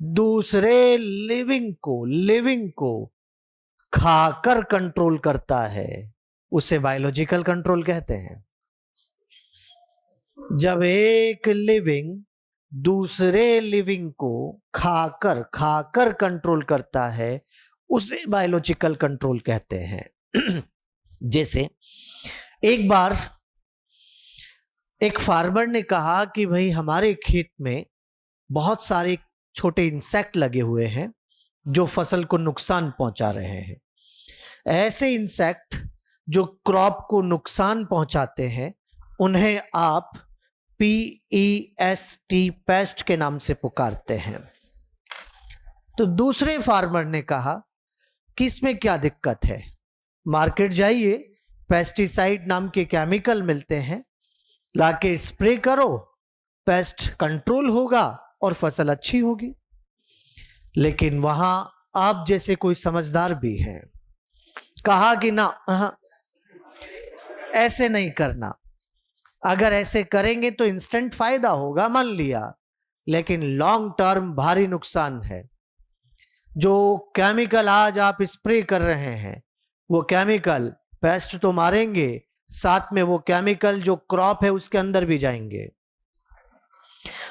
दूसरे लिविंग को खाकर कंट्रोल करता है, उसे बायोलॉजिकल कंट्रोल कहते हैं। जब एक लिविंग दूसरे लिविंग को खाकर कंट्रोल करता है, उसे बायोलॉजिकल कंट्रोल कहते हैं। जैसे एक बार एक फार्मर ने कहा कि भाई हमारे खेत में बहुत सारे छोटे इंसेक्ट लगे हुए हैं जो फसल को नुकसान पहुंचा रहे हैं। ऐसे इंसेक्ट जो क्रॉप को नुकसान पहुंचाते हैं उन्हें आप PEST पेस्ट के नाम से पुकारते हैं। तो दूसरे फार्मर ने कहा कि इसमें क्या दिक्कत है, मार्केट जाइए, पेस्टिसाइड नाम के केमिकल मिलते हैं, लाके स्प्रे करो, पेस्ट कंट्रोल होगा और फसल अच्छी होगी। लेकिन वहां आप जैसे कोई समझदार भी हैं, कहा कि ना, ऐसे नहीं करना, अगर ऐसे करेंगे तो इंस्टेंट फायदा होगा, मान लिया, लेकिन लॉन्ग टर्म भारी नुकसान है। जो केमिकल आज आप स्प्रे कर रहे हैं वो केमिकल पेस्ट तो मारेंगे, साथ में वो केमिकल जो क्रॉप है उसके अंदर भी जाएंगे,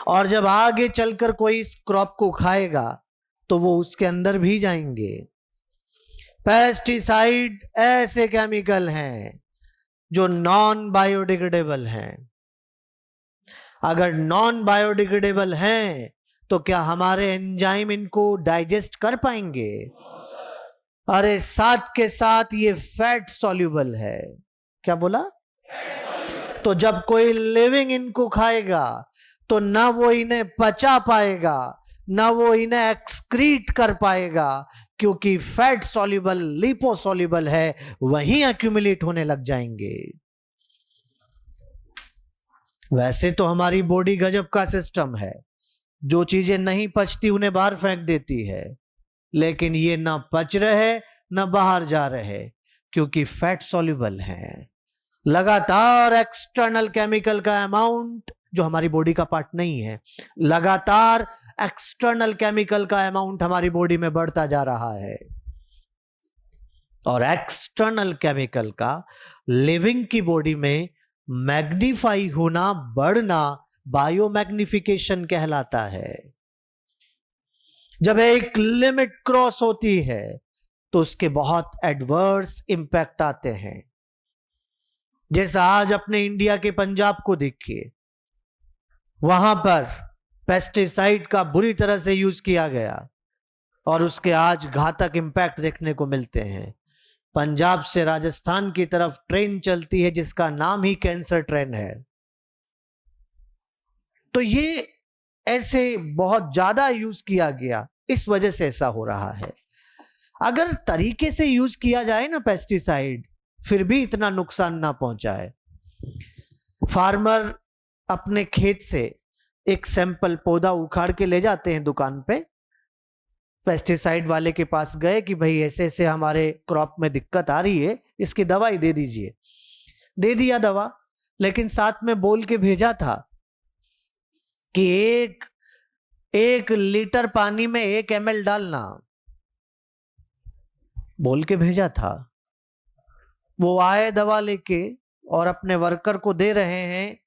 और जब आगे चलकर कोई इस क्रॉप को खाएगा तो वो उसके अंदर भी जाएंगे। पेस्टिसाइड ऐसे केमिकल हैं जो नॉन बायोडिग्रेडेबल हैं। अगर नॉन बायोडिग्रेडेबल हैं तो क्या हमारे एंजाइम इनको डाइजेस्ट कर पाएंगे? अरे साथ के साथ ये फैट सॉल्युबल है। क्या बोला? तो जब कोई लिविंग इनको खाएगा तो ना वो इन्हें पचा पाएगा, ना वो इन्हें एक्सक्रीट कर पाएगा, क्योंकि फैट सॉल्युबल लिपोसॉल्युबल है, वहीं एक्यूमुलेट होने लग जाएंगे। वैसे तो हमारी बॉडी गजब का सिस्टम है, जो चीजें नहीं पचती उन्हें बाहर फेंक देती है, लेकिन ये ना पच रहे न बाहर जा रहे, क्योंकि फैट सॉल्युबल हैं। लगातार एक्सटर्नल केमिकल का अमाउंट, जो हमारी बॉडी का पार्ट नहीं है, लगातार एक्सटर्नल केमिकल का अमाउंट हमारी बॉडी में बढ़ता जा रहा है। और एक्सटर्नल केमिकल का लिविंग की बॉडी में मैग्नीफाई होना, बढ़ना, बायोमैग्निफिकेशन कहलाता है। जब एक लिमिट क्रॉस होती है तो उसके बहुत एडवर्स इंपैक्ट आते हैं। जैसा आज अपने इंडिया के पंजाब को देखिए, वहां पर पेस्टिसाइड का बुरी तरह से यूज किया गया और उसके आज घातक इंपैक्ट देखने को मिलते हैं। पंजाब से राजस्थान की तरफ ट्रेन चलती है जिसका नाम ही कैंसर ट्रेन है। तो ये ऐसे बहुत ज्यादा यूज किया गया, इस वजह से ऐसा हो रहा है। अगर तरीके से यूज किया जाए ना पेस्टिसाइड, फिर भी इतना नुकसान ना पहुंचाए। फार्मर अपने खेत से एक सैंपल पौधा उखाड़ के ले जाते हैं दुकान पे, पेस्टिसाइड वाले के पास गए कि भाई ऐसे ऐसे हमारे क्रॉप में दिक्कत आ रही है, इसकी दवाई दे दीजिए। दे दिया दवा, लेकिन साथ में बोल के भेजा था कि एक लीटर पानी में 1 ml डालना, बोल के भेजा था। वो आए दवा लेके और अपने वर्कर को दे रहे हैं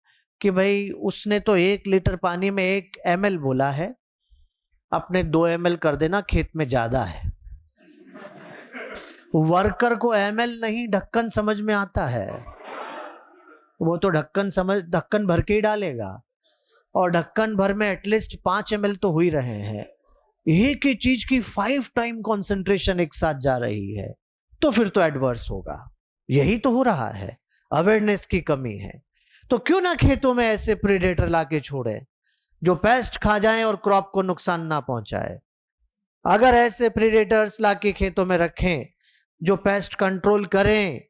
कि भाई उसने तो 1 लीटर पानी में 1 ml बोला है, अपने 2 ml कर देना, खेत में ज्यादा है। वर्कर को ml नहीं ढक्कन समझ में आता है, वो तो ढक्कन भर के ही डालेगा, और ढक्कन भर में एटलीस्ट 5 ml तो हो ही रहे हैं। एक ही चीज की 5 टाइम कॉन्सेंट्रेशन एक साथ जा रही है, तो फिर तो एडवर्स होगा। यही तो हो रहा है, अवेयरनेस की कमी है। तो क्यों ना खेतों में ऐसे प्रीडेटर लाके छोड़े जो पेस्ट खा जाएं और क्रॉप को नुकसान ना पहुंचाए। अगर ऐसे प्रीडेटर्स लाके खेतों में रखें जो पेस्ट कंट्रोल करें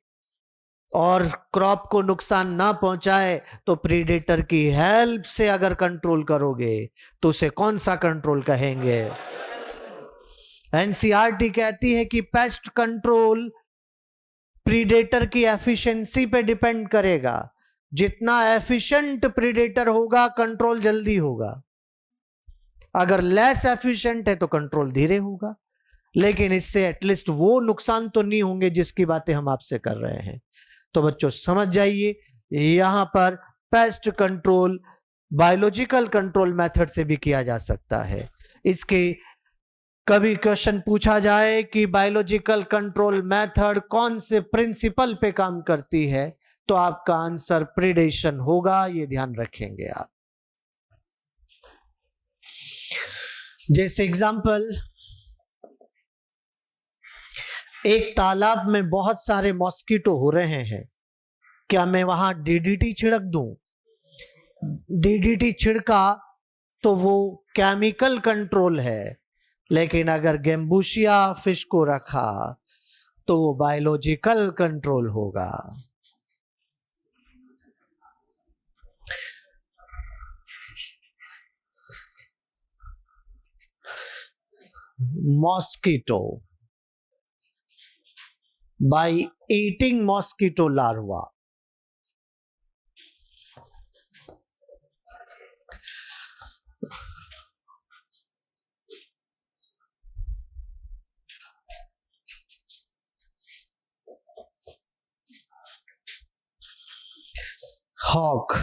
और क्रॉप को नुकसान ना पहुंचाए, तो प्रीडेटर की हेल्प से अगर कंट्रोल करोगे तो उसे कौन सा कंट्रोल कहेंगे। एनसीईआरटी कहती है कि पेस्ट कंट्रोल प्रीडेटर की एफिशिएंसी पे डिपेंड करेगा। जितना एफिशिएंट प्रीडेटर होगा, कंट्रोल जल्दी होगा। अगर लेस एफिशिएंट है तो कंट्रोल धीरे होगा, लेकिन इससे एटलीस्ट वो नुकसान तो नहीं होंगे जिसकी बातें हम आपसे कर रहे हैं। तो बच्चों समझ जाइए, यहां पर pest control biological control method से भी किया जा सकता है। इसके कभी क्वेश्चन पूछा जाए कि बायोलॉजिकल कंट्रोल मेथड कौन से प्रिंसिपल पे काम करती है, तो आपका आंसर प्रीडेशन होगा, ये ध्यान रखेंगे आप। जैसे एग्जांपल, एक तालाब में बहुत सारे मॉस्किटो हो रहे हैं, क्या मैं वहां डीडीटी छिड़क दूं? डीडीटी छिड़का तो वो केमिकल कंट्रोल है, लेकिन अगर गेम्बुशिया फिश को रखा तो वो बायोलॉजिकल कंट्रोल होगा। Mosquito, by eating mosquito larva. Hawk,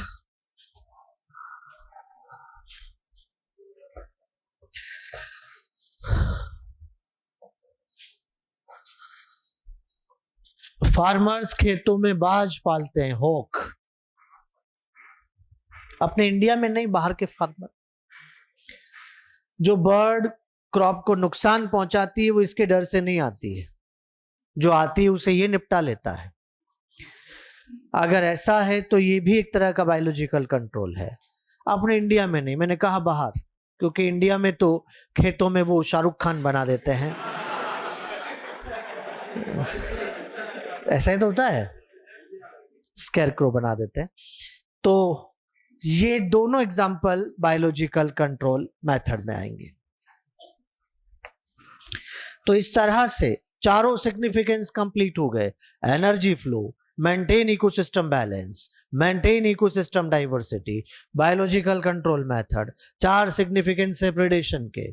farmers खेतों में बाज पालते हैं, हॉक। अपने इंडिया में नहीं, बाहर के फार्मर। जो बर्ड क्रॉप को नुकसान पहुंचाती है वो इसके डर से नहीं आती है, जो आती है उसे ये निपटा लेता है। अगर ऐसा है तो ये भी एक तरह का बायोलॉजिकल कंट्रोल है। अपने इंडिया में नहीं, मैंने कहा बाहर, क्योंकि इंडिया में तो खेतों में वो शाहरुख खान बना देते हैं। ऐसा ही तो होता है, स्कैरक्रो बना देते हैं। तो ये दोनों एग्जाम्पल बायोलॉजिकल कंट्रोल मेथड में आएंगे। तो इस तरह से चारों सिग्निफिकेंस कंप्लीट हो गए। Energy flow, maintain ecosystem balance, maintain ecosystem diversity, biological control method, 4 significance है प्रेडेशन के।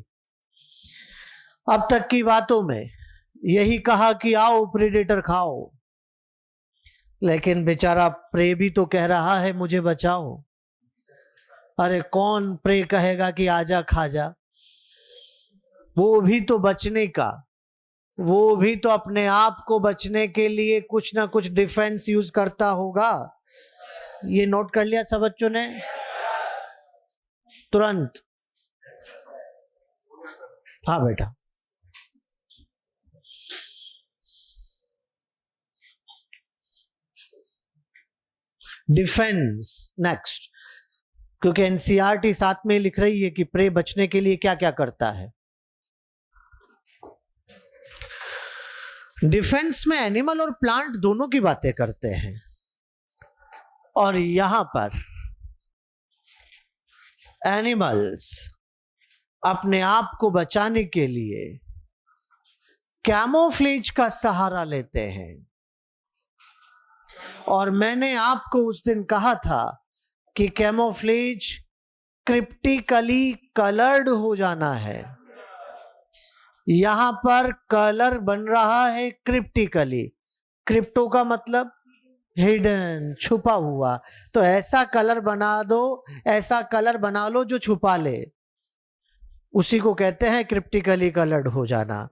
अब तक की बातों में यही कहा कि आओ प्रेडेटर खाओ, लेकिन बेचारा प्रे भी तो कह रहा है मुझे बचाओ। अरे कौन प्रे कहेगा कि आजा खा जा? वो भी तो बचने का, वो भी तो अपने आप को बचने के लिए कुछ ना कुछ डिफेंस यूज करता होगा। ये नोट कर लिया सब बच्चों ने? तुरंत। हाँ बेटा। डिफेंस नेक्स्ट, क्योंकि एनसीईआरटी साथ में लिख रही है कि प्रे बचने के लिए क्या क्या करता है। डिफेंस में एनिमल और प्लांट दोनों की बातें करते हैं, और यहां पर एनिमल्स अपने आप को बचाने के लिए कैमोफ्लेज का सहारा लेते हैं। और मैंने आपको उस दिन कहा था कि कैमोफ्लेज क्रिप्टिकली कलर्ड हो जाना है। यहां पर कलर बन रहा है क्रिप्टिकली। क्रिप्टो का मतलब हिडन, छुपा हुआ। तो ऐसा कलर बना दो, ऐसा कलर बना लो जो छुपा ले, उसी को कहते हैं क्रिप्टिकली कलर्ड हो जाना।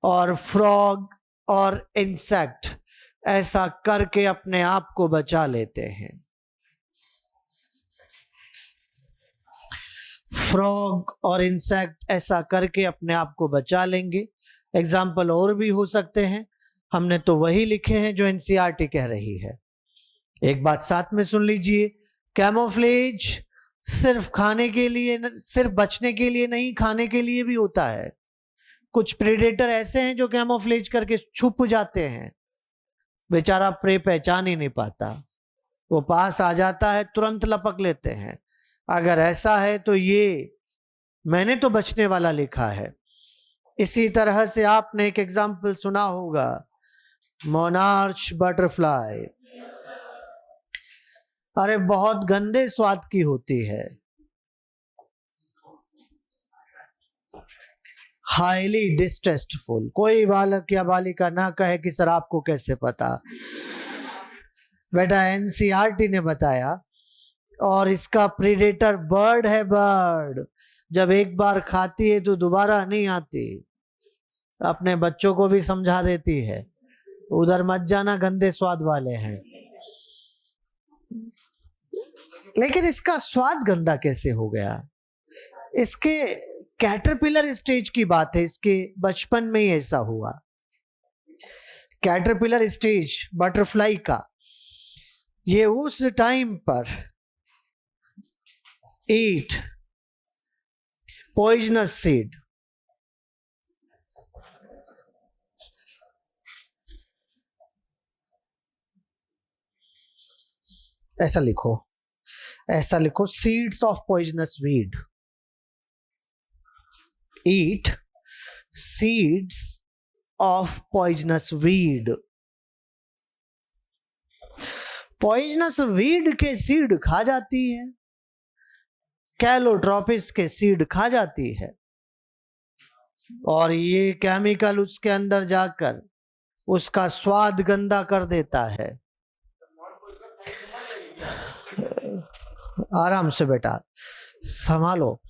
और फ्रॉग और इंसेक्ट ऐसा करके अपने आप को बचा लेते हैं। फ्रॉग और इंसेक्ट ऐसा करके अपने आप को बचा लेंगे। एग्जाम्पल और भी हो सकते हैं, हमने तो वही लिखे हैं जो एनसीईआरटी कह रही है। एक बात साथ में सुन लीजिए, कैमोफ्लेज सिर्फ खाने के लिए, सिर्फ बचने के लिए नहीं, खाने के लिए भी होता है। कुछ प्रेडेटर ऐसे हैं जो कैमोफ्लेज करके छुप जाते हैं, बेचारा प्रे पहचान ही नहीं पाता, वो पास आ जाता है तुरंत लपक लेते हैं। अगर ऐसा है तो ये मैंने तो बचने वाला लिखा है। इसी तरह से आपने एक एग्जाम्पल सुना होगा, मोनार्च बटरफ्लाई। अरे बहुत गंदे स्वाद की होती है, हाईली डिस्टेस्टफुल। कोई बालक या बालिका ना कहे कि सर आपको कैसे पता। बेटा एनसीईआरटी ने बताया, और इसका प्रीडेटर बर्ड है। बर्ड जब एक बार खाती है तो दोबारा नहीं आती। अपने बच्चों को भी समझा देती है, उधर मत जाना, गंदे स्वाद वाले हैं। लेकिन इसका स्वाद गंदा कैसे हो गया? इसके कैटरपिलर स्टेज की बात है, इसके बचपन में ही ऐसा हुआ। कैटरपिलर स्टेज बटरफ्लाई का, ये उस टाइम पर ईट पॉइजनस सीड, ऐसा लिखो, ऐसा लिखो, seeds of poisonous weed. Eat seeds of poisonous weed. Poisonous weed के सीड खा जाती है, कैलोट्रोपिस के सीड खा जाती है, और ये केमिकल उसके अंदर जाकर उसका स्वाद गंदा कर देता है। आराम से बेटा, संभालो।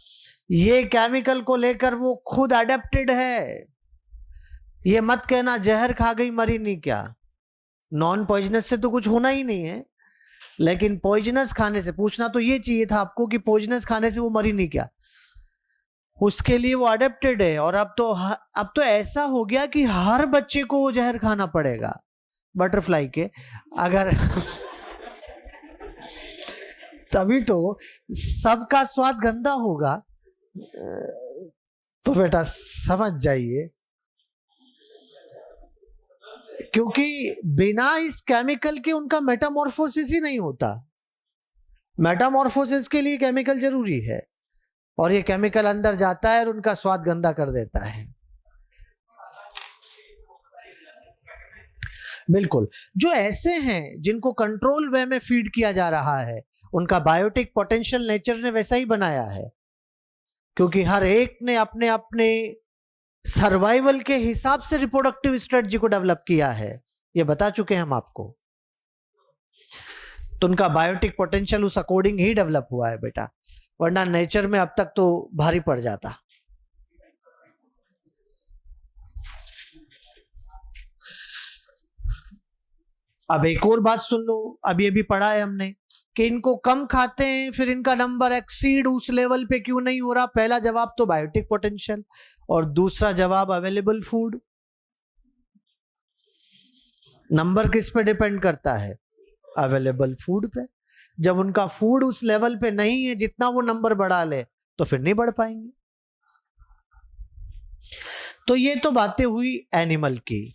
ये केमिकल को लेकर वो खुद अडेप्टेड है। ये मत कहना जहर खा गई मरी नहीं, क्या नॉन पॉइजनस से तो कुछ होना ही नहीं है, लेकिन पॉइजनस खाने से, पूछना तो ये चाहिए था आपको कि पॉइजनस खाने से वो मरी नहीं क्या, उसके लिए वो अडेप्टेड है। और अब तो ऐसा हो गया कि हर बच्चे को वो जहर खाना पड़ेगा बटरफ्लाई के, अगर तभी तो सबका स्वाद गंदा होगा। तो बेटा समझ जाइए, क्योंकि बिना इस केमिकल के उनका मेटामॉर्फोसिस ही नहीं होता। मेटामॉर्फोसिस के लिए केमिकल जरूरी है, और ये केमिकल अंदर जाता है और उनका स्वाद गंदा कर देता है। बिल्कुल। जो ऐसे हैं जिनको कंट्रोल वे में फीड किया जा रहा है, उनका बायोटिक पोटेंशियल नेचर ने वैसा ही बनाया है, क्योंकि हर एक ने अपने अपने सर्वाइवल के हिसाब से रिप्रोडक्टिव स्ट्रेटजी को डेवलप किया है। ये बता चुके हैं हम आपको। तो उनका बायोटिक पोटेंशियल उस अकॉर्डिंग ही डेवलप हुआ है बेटा, वरना नेचर में अब तक तो भारी पड़ जाता। अब एक और बात सुन लो, अब ये भी पढ़ा है हमने कि इनको कम खाते हैं फिर इनका नंबर एक्सीड उस लेवल पे क्यों नहीं हो रहा। पहला जवाब तो बायोटिक पोटेंशियल, और दूसरा जवाब अवेलेबल फूड। नंबर किस पे डिपेंड करता है? अवेलेबल फूड पे। जब उनका फूड उस लेवल पे नहीं है जितना वो नंबर बढ़ा ले, तो फिर नहीं बढ़ पाएंगे। तो ये तो बातें हुई एनिमल की,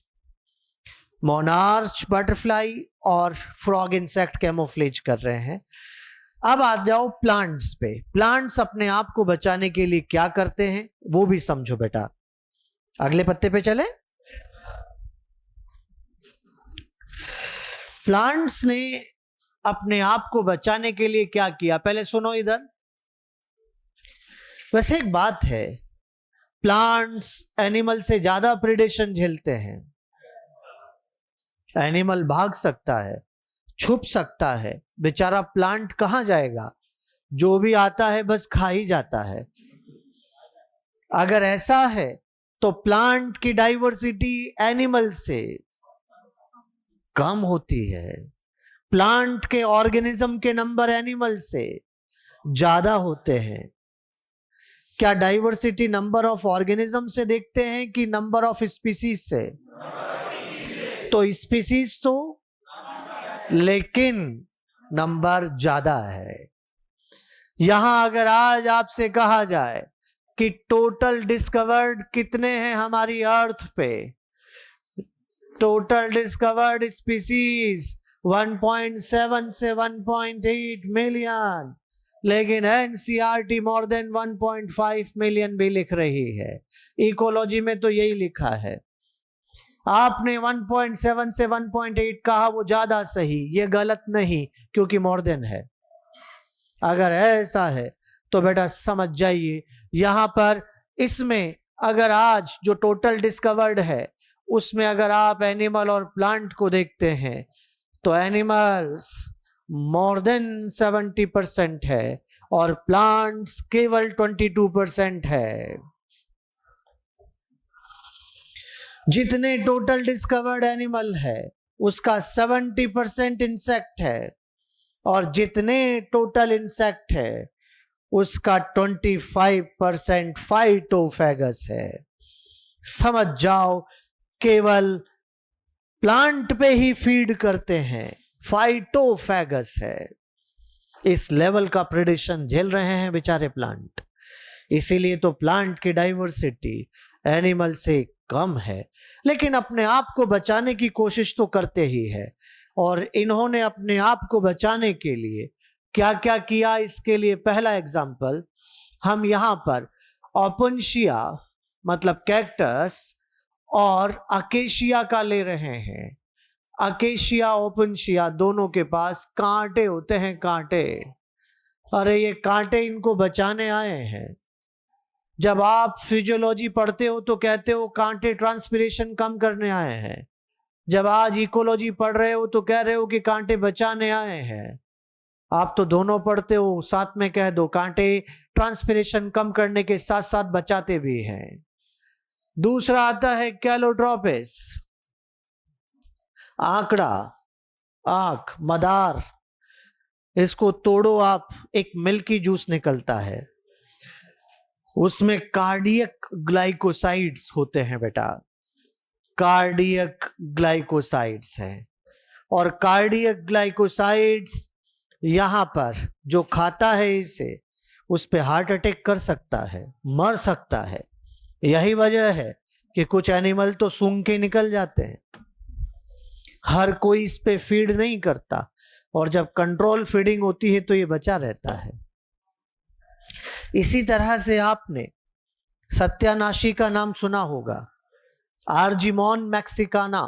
मोनार्च बटरफ्लाई और फ्रॉग इंसेक्ट कैमोफ्लेज कर रहे हैं। अब आ जाओ प्लांट्स पे। प्लांट्स अपने आप को बचाने के लिए क्या करते हैं वो भी समझो बेटा। अगले पत्ते पे चले। प्लांट्स ने अपने आप को बचाने के लिए क्या किया, पहले सुनो इधर। वैसे एक बात है, प्लांट्स एनिमल से ज्यादा प्रेडेशन झेलते हैं। एनिमल भाग सकता है, छुप सकता है, बेचारा प्लांट कहां जाएगा? जो भी आता है बस खा ही जाता है। अगर ऐसा है तो प्लांट की डाइवर्सिटी एनिमल से कम होती है, प्लांट के ऑर्गेनिज्म के नंबर एनिमल से ज्यादा होते हैं। क्या डाइवर्सिटी नंबर ऑफ ऑर्गेनिज्म से देखते हैं कि नंबर ऑफ स्पीसीज से? तो स्पीसीज तो, लेकिन नंबर ज्यादा है। यहां अगर आज आपसे कहा जाए कि टोटल डिस्कवर्ड कितने हैं हमारी अर्थ पे, टोटल डिस्कवर्ड स्पीसीज 1.7 से 1.8 मिलियन, लेकिन एनसीईआरटी मोर देन 1.5 मिलियन भी लिख रही है। इकोलॉजी में तो यही लिखा है। आपने 1.7 से 1.8 कहा, वो ज्यादा सही, ये गलत नहीं, क्योंकि मोर देन है। अगर ऐसा है तो बेटा समझ जाइए, यहां पर इसमें अगर आज जो टोटल डिस्कवर्ड है उसमें अगर आप एनिमल और प्लांट को देखते हैं तो एनिमल्स मोर देन 70% है और प्लांट्स केवल 22% है। जितने टोटल डिस्कवर्ड एनिमल है उसका 70% इंसेक्ट है, और जितने टोटल इंसेक्ट है उसका 25% फाइटोफैगस है। समझ जाओ, केवल प्लांट पे ही फीड करते हैं, फाइटोफैगस है। इस लेवल का प्रेडेशन झेल रहे हैं बेचारे प्लांट। इसीलिए तो प्लांट की डाइवर्सिटी एनिमल से कम है, लेकिन अपने आप को बचाने की कोशिश तो करते ही है। और इन्होंने अपने आप को बचाने के लिए क्या क्या किया, इसके लिए पहला एग्जाम्पल हम यहां पर ओपनशिया मतलब कैक्टस और अकेशिया का ले रहे हैं। अकेशिया ओपनशिया दोनों के पास कांटे होते हैं, कांटे। अरे ये कांटे इनको बचाने आए हैं। जब आप फिजियोलॉजी पढ़ते हो तो कहते हो कांटे ट्रांसपिरेशन कम करने आए हैं। जब आज इकोलॉजी पढ़ रहे हो तो कह रहे हो कि कांटे बचाने आए हैं। आप तो दोनों पढ़ते हो, साथ में कह दो कांटे ट्रांसपिरेशन कम करने के साथ साथ बचाते भी हैं। दूसरा आता है कैलोट्रोपिस, आंकड़ा, आंख, मदार। इसको तोड़ो आप, एक मिल्की जूस निकलता है, उसमें कार्डियक ग्लाइकोसाइड्स होते हैं बेटा, कार्डियक ग्लाइकोसाइड्स हैं। और कार्डियक ग्लाइकोसाइड्स यहां पर जो खाता है इसे, उस पे हार्ट अटैक कर सकता है, मर सकता है। यही वजह है कि कुछ एनिमल तो सूंघ के निकल जाते हैं। हर कोई इस पे फीड नहीं करता, और जब कंट्रोल फीडिंग होती है तो ये बचा रहता है। इसी तरह से आपने सत्यानाशी का नाम सुना होगा, आर्जिमोन मैक्सिकाना।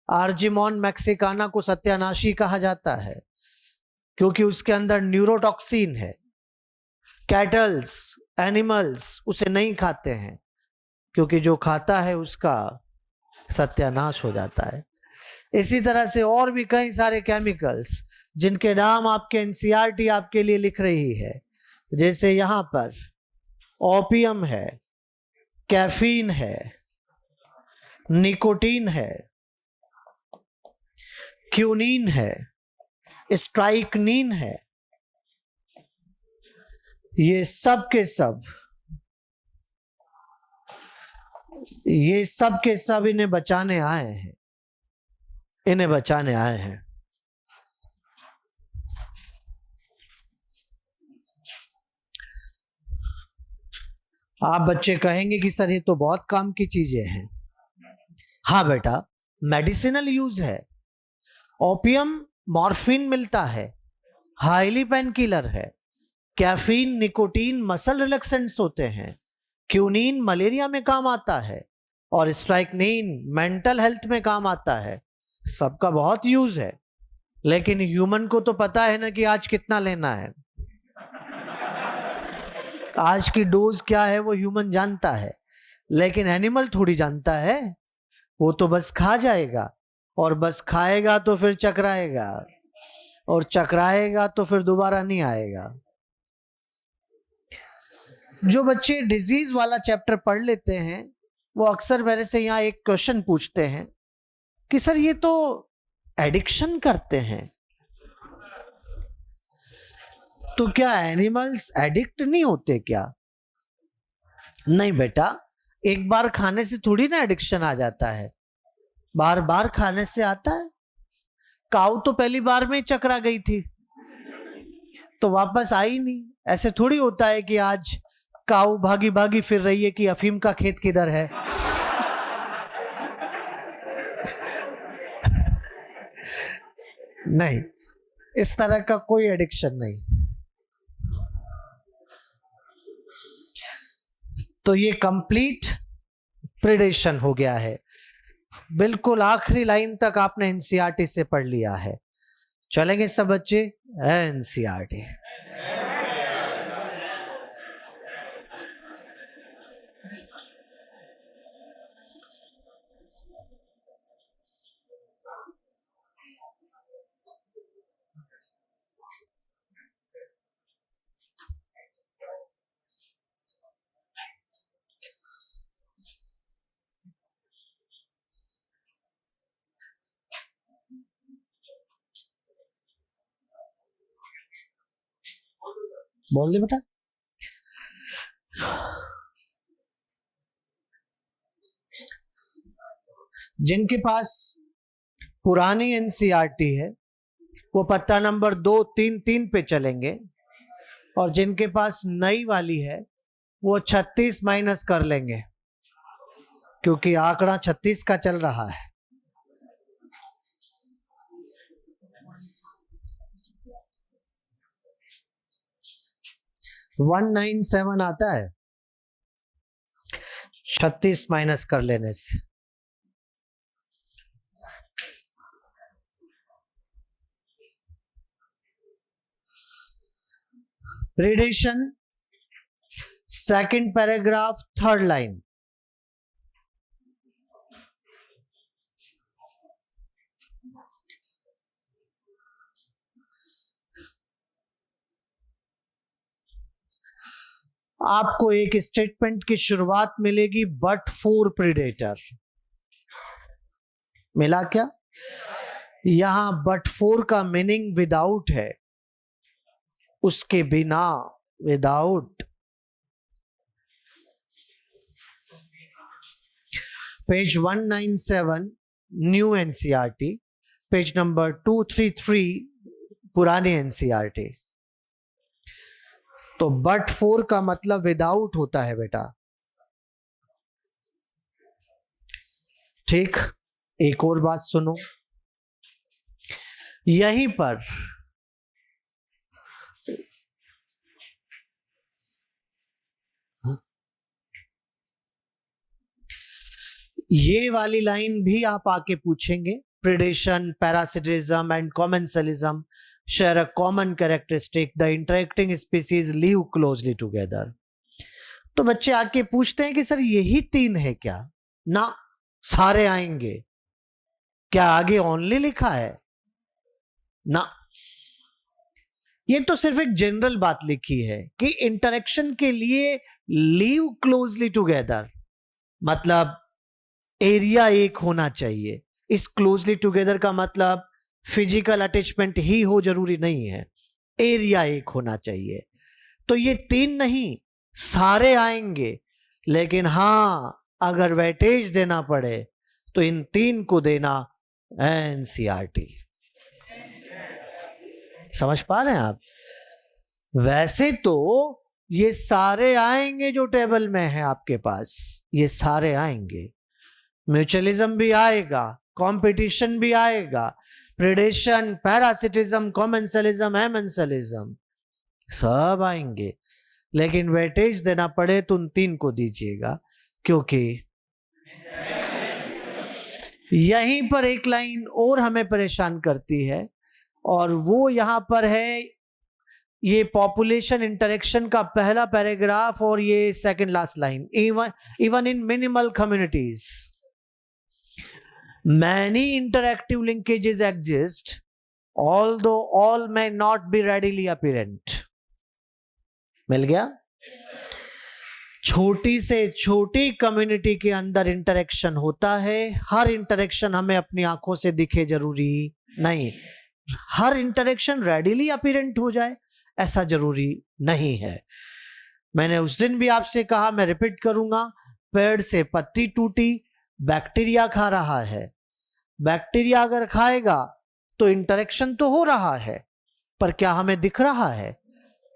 आर्जिमोन मैक्सिकाना को सत्यानाशी कहा जाता है क्योंकि उसके अंदर न्यूरोटॉक्सिन है। कैटल्स, एनिमल्स उसे नहीं खाते हैं क्योंकि जो खाता है उसका सत्यानाश हो जाता है। इसी तरह से और भी कई सारे केमिकल्स जिनके नाम आपके एनसीईआरटी आपके लिए लिख रही है, जैसे यहां पर ओपियम है, कैफीन है, निकोटीन है, क्यूनीन है, स्ट्राइकनीन है, ये सब के सब इन्हें बचाने आए हैं, इन्हें बचाने आए हैं। आप बच्चे कहेंगे कि सर ये तो बहुत काम की चीजें हैं। हाँ बेटा, मेडिसिनल यूज है। ओपियम मॉर्फिन मिलता है, हाईली पेन किलर है। कैफीन, निकोटीन मसल रिलैक्सेंट्स होते हैं। क्यूनीन मलेरिया में काम आता है और स्ट्राइकनीन मेंटल हेल्थ में काम आता है। सबका बहुत यूज है, लेकिन ह्यूमन को तो पता है ना कि आज कितना लेना है। आज की डोज क्या है वो ह्यूमन जानता है, लेकिन एनिमल थोड़ी जानता है। वो तो बस खा जाएगा, और बस खाएगा तो फिर चकराएगा, और चकराएगा तो फिर दोबारा नहीं आएगा। जो बच्चे डिजीज वाला चैप्टर पढ़ लेते हैं वो अक्सर मेरे से यहाँ एक क्वेश्चन पूछते हैं कि सर ये तो एडिक्शन करते हैं, तो क्या एनिमल्स एडिक्ट नहीं होते क्या? नहीं बेटा, एक बार खाने से थोड़ी ना एडिक्शन आ जाता है, बार बार खाने से आता है। काऊ तो पहली बार में चकरा गई थी तो वापस आई नहीं। ऐसे थोड़ी होता है कि आज काऊ भागी भागी फिर रही है कि अफीम का खेत किधर है। नहीं, इस तरह का कोई एडिक्शन नहीं। तो ये कंप्लीट प्रेडेशन हो गया है। बिल्कुल आखिरी लाइन तक आपने एनसीईआरटी से पढ़ लिया है। चलेंगे सब बच्चे एनसीईआरटी। बोल दे बेटा। जिनके पास पुरानी एनसीईआरटी है वो पत्ता नंबर 233 पे चलेंगे, और जिनके पास नई वाली है वो 36 माइनस कर लेंगे, क्योंकि आंकड़ा 36 का चल रहा है। वन 197 आता है 36 माइनस कर लेने से। Predation, second paragraph, third line. आपको एक स्टेटमेंट की शुरुआत मिलेगी, बट फॉर प्रीडेटर। मिला क्या? यहां बट फॉर का मीनिंग विदाउट है, उसके बिना, without. Page 197 new NCERT, page number 233 पुरानी एनसीईआरटी। तो बट फोर का मतलब विदाउट होता है बेटा। ठीक, एक और बात सुनो, यहीं पर ये वाली लाइन भी आप आके पूछेंगे predation, parasitism, and commensalism share a common characteristic. The interacting species live closely together. तो बच्चे आके पूछते हैं कि सर यही तीन है क्या? ना, सारे आएंगे। क्या आगे ओनली लिखा है? ना, ये तो सिर्फ एक जनरल बात लिखी है कि इंटरेक्शन के लिए लिव क्लोजली टुगेदर, मतलब एरिया एक होना चाहिए। इस क्लोजली टुगेदर का मतलब फिजिकल अटैचमेंट ही हो जरूरी नहीं है, एरिया एक होना चाहिए। तो ये तीन नहीं, सारे आएंगे, लेकिन हां अगर वेटेज देना पड़े तो इन तीन को देना एनसीईआरटी। समझ पा रहे हैं आप? वैसे तो ये सारे आएंगे जो टेबल में है आपके पास, ये सारे आएंगे। म्यूचुअलिज्म भी आएगा, कंपटीशन भी आएगा, प्रेडेशन, पैरासिटिज्म, कॉमेंसलिज्म, एमेंसलिज्म सब आएंगे, लेकिन वेटेज देना पड़े तो उन तीन को दीजिएगा, क्योंकि यहीं पर एक लाइन और हमें परेशान करती है, और वो यहां पर है, ये पॉपुलेशन इंटरेक्शन का पहला पैराग्राफ और ये second last line. Even in minimal communities many interactive linkages exist, although all may not be readily apparent. मिल गया? छोटी से छोटी कम्युनिटी के अंदर इंटरेक्शन होता है। हर इंटरेक्शन हमें अपनी आंखों से दिखे जरूरी नहीं, हर इंटरेक्शन रेडिली अपीरेंट हो जाए ऐसा जरूरी नहीं है। मैंने उस दिन भी आपसे कहा, मैं रिपीट करूंगा, पेड़ से पत्ती टूटी, बैक्टीरिया खा रहा है। बैक्टीरिया अगर खाएगा तो इंटरेक्शन तो हो रहा है, पर क्या हमें दिख रहा है?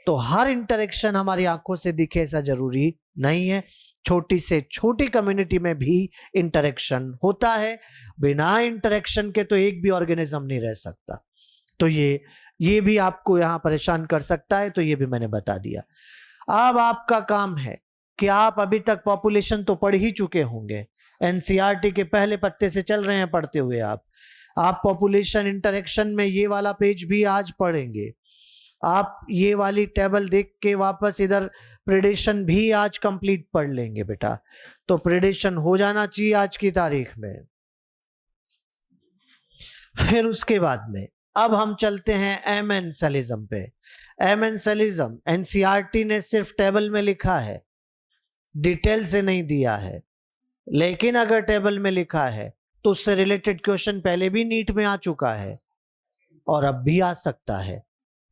तो हर इंटरेक्शन हमारी आंखों से दिखे ऐसा जरूरी नहीं है। छोटी से छोटी कम्युनिटी में भी इंटरेक्शन होता है। बिना इंटरेक्शन के तो एक भी ऑर्गेनिज्म नहीं रह सकता। तो ये भी आपको यहां परेशान कर सकता है, तो ये भी मैंने बता दिया। अब आपका काम है कि आप अभी तक पॉपुलेशन तो पढ़ ही चुके होंगे, एनसीईआरटी के पहले पत्ते से चल रहे हैं पढ़ते हुए। आप पॉपुलेशन इंटरेक्शन में ये वाला पेज भी आज पढ़ेंगे। आप ये वाली टेबल देख के वापस इधर प्रेडेशन भी आज कंप्लीट पढ़ लेंगे बेटा। तो प्रेडेशन हो जाना चाहिए आज की तारीख में। फिर उसके बाद में अब हम चलते हैं एमेंसलिज्म पे। एमेंसलिज्म एनसीईआरटी ने सिर्फ टेबल में लिखा है, डिटेल से नहीं दिया है, लेकिन अगर टेबल में लिखा है तो उससे रिलेटेड क्वेश्चन पहले भी नीट में आ चुका है और अब भी आ सकता है।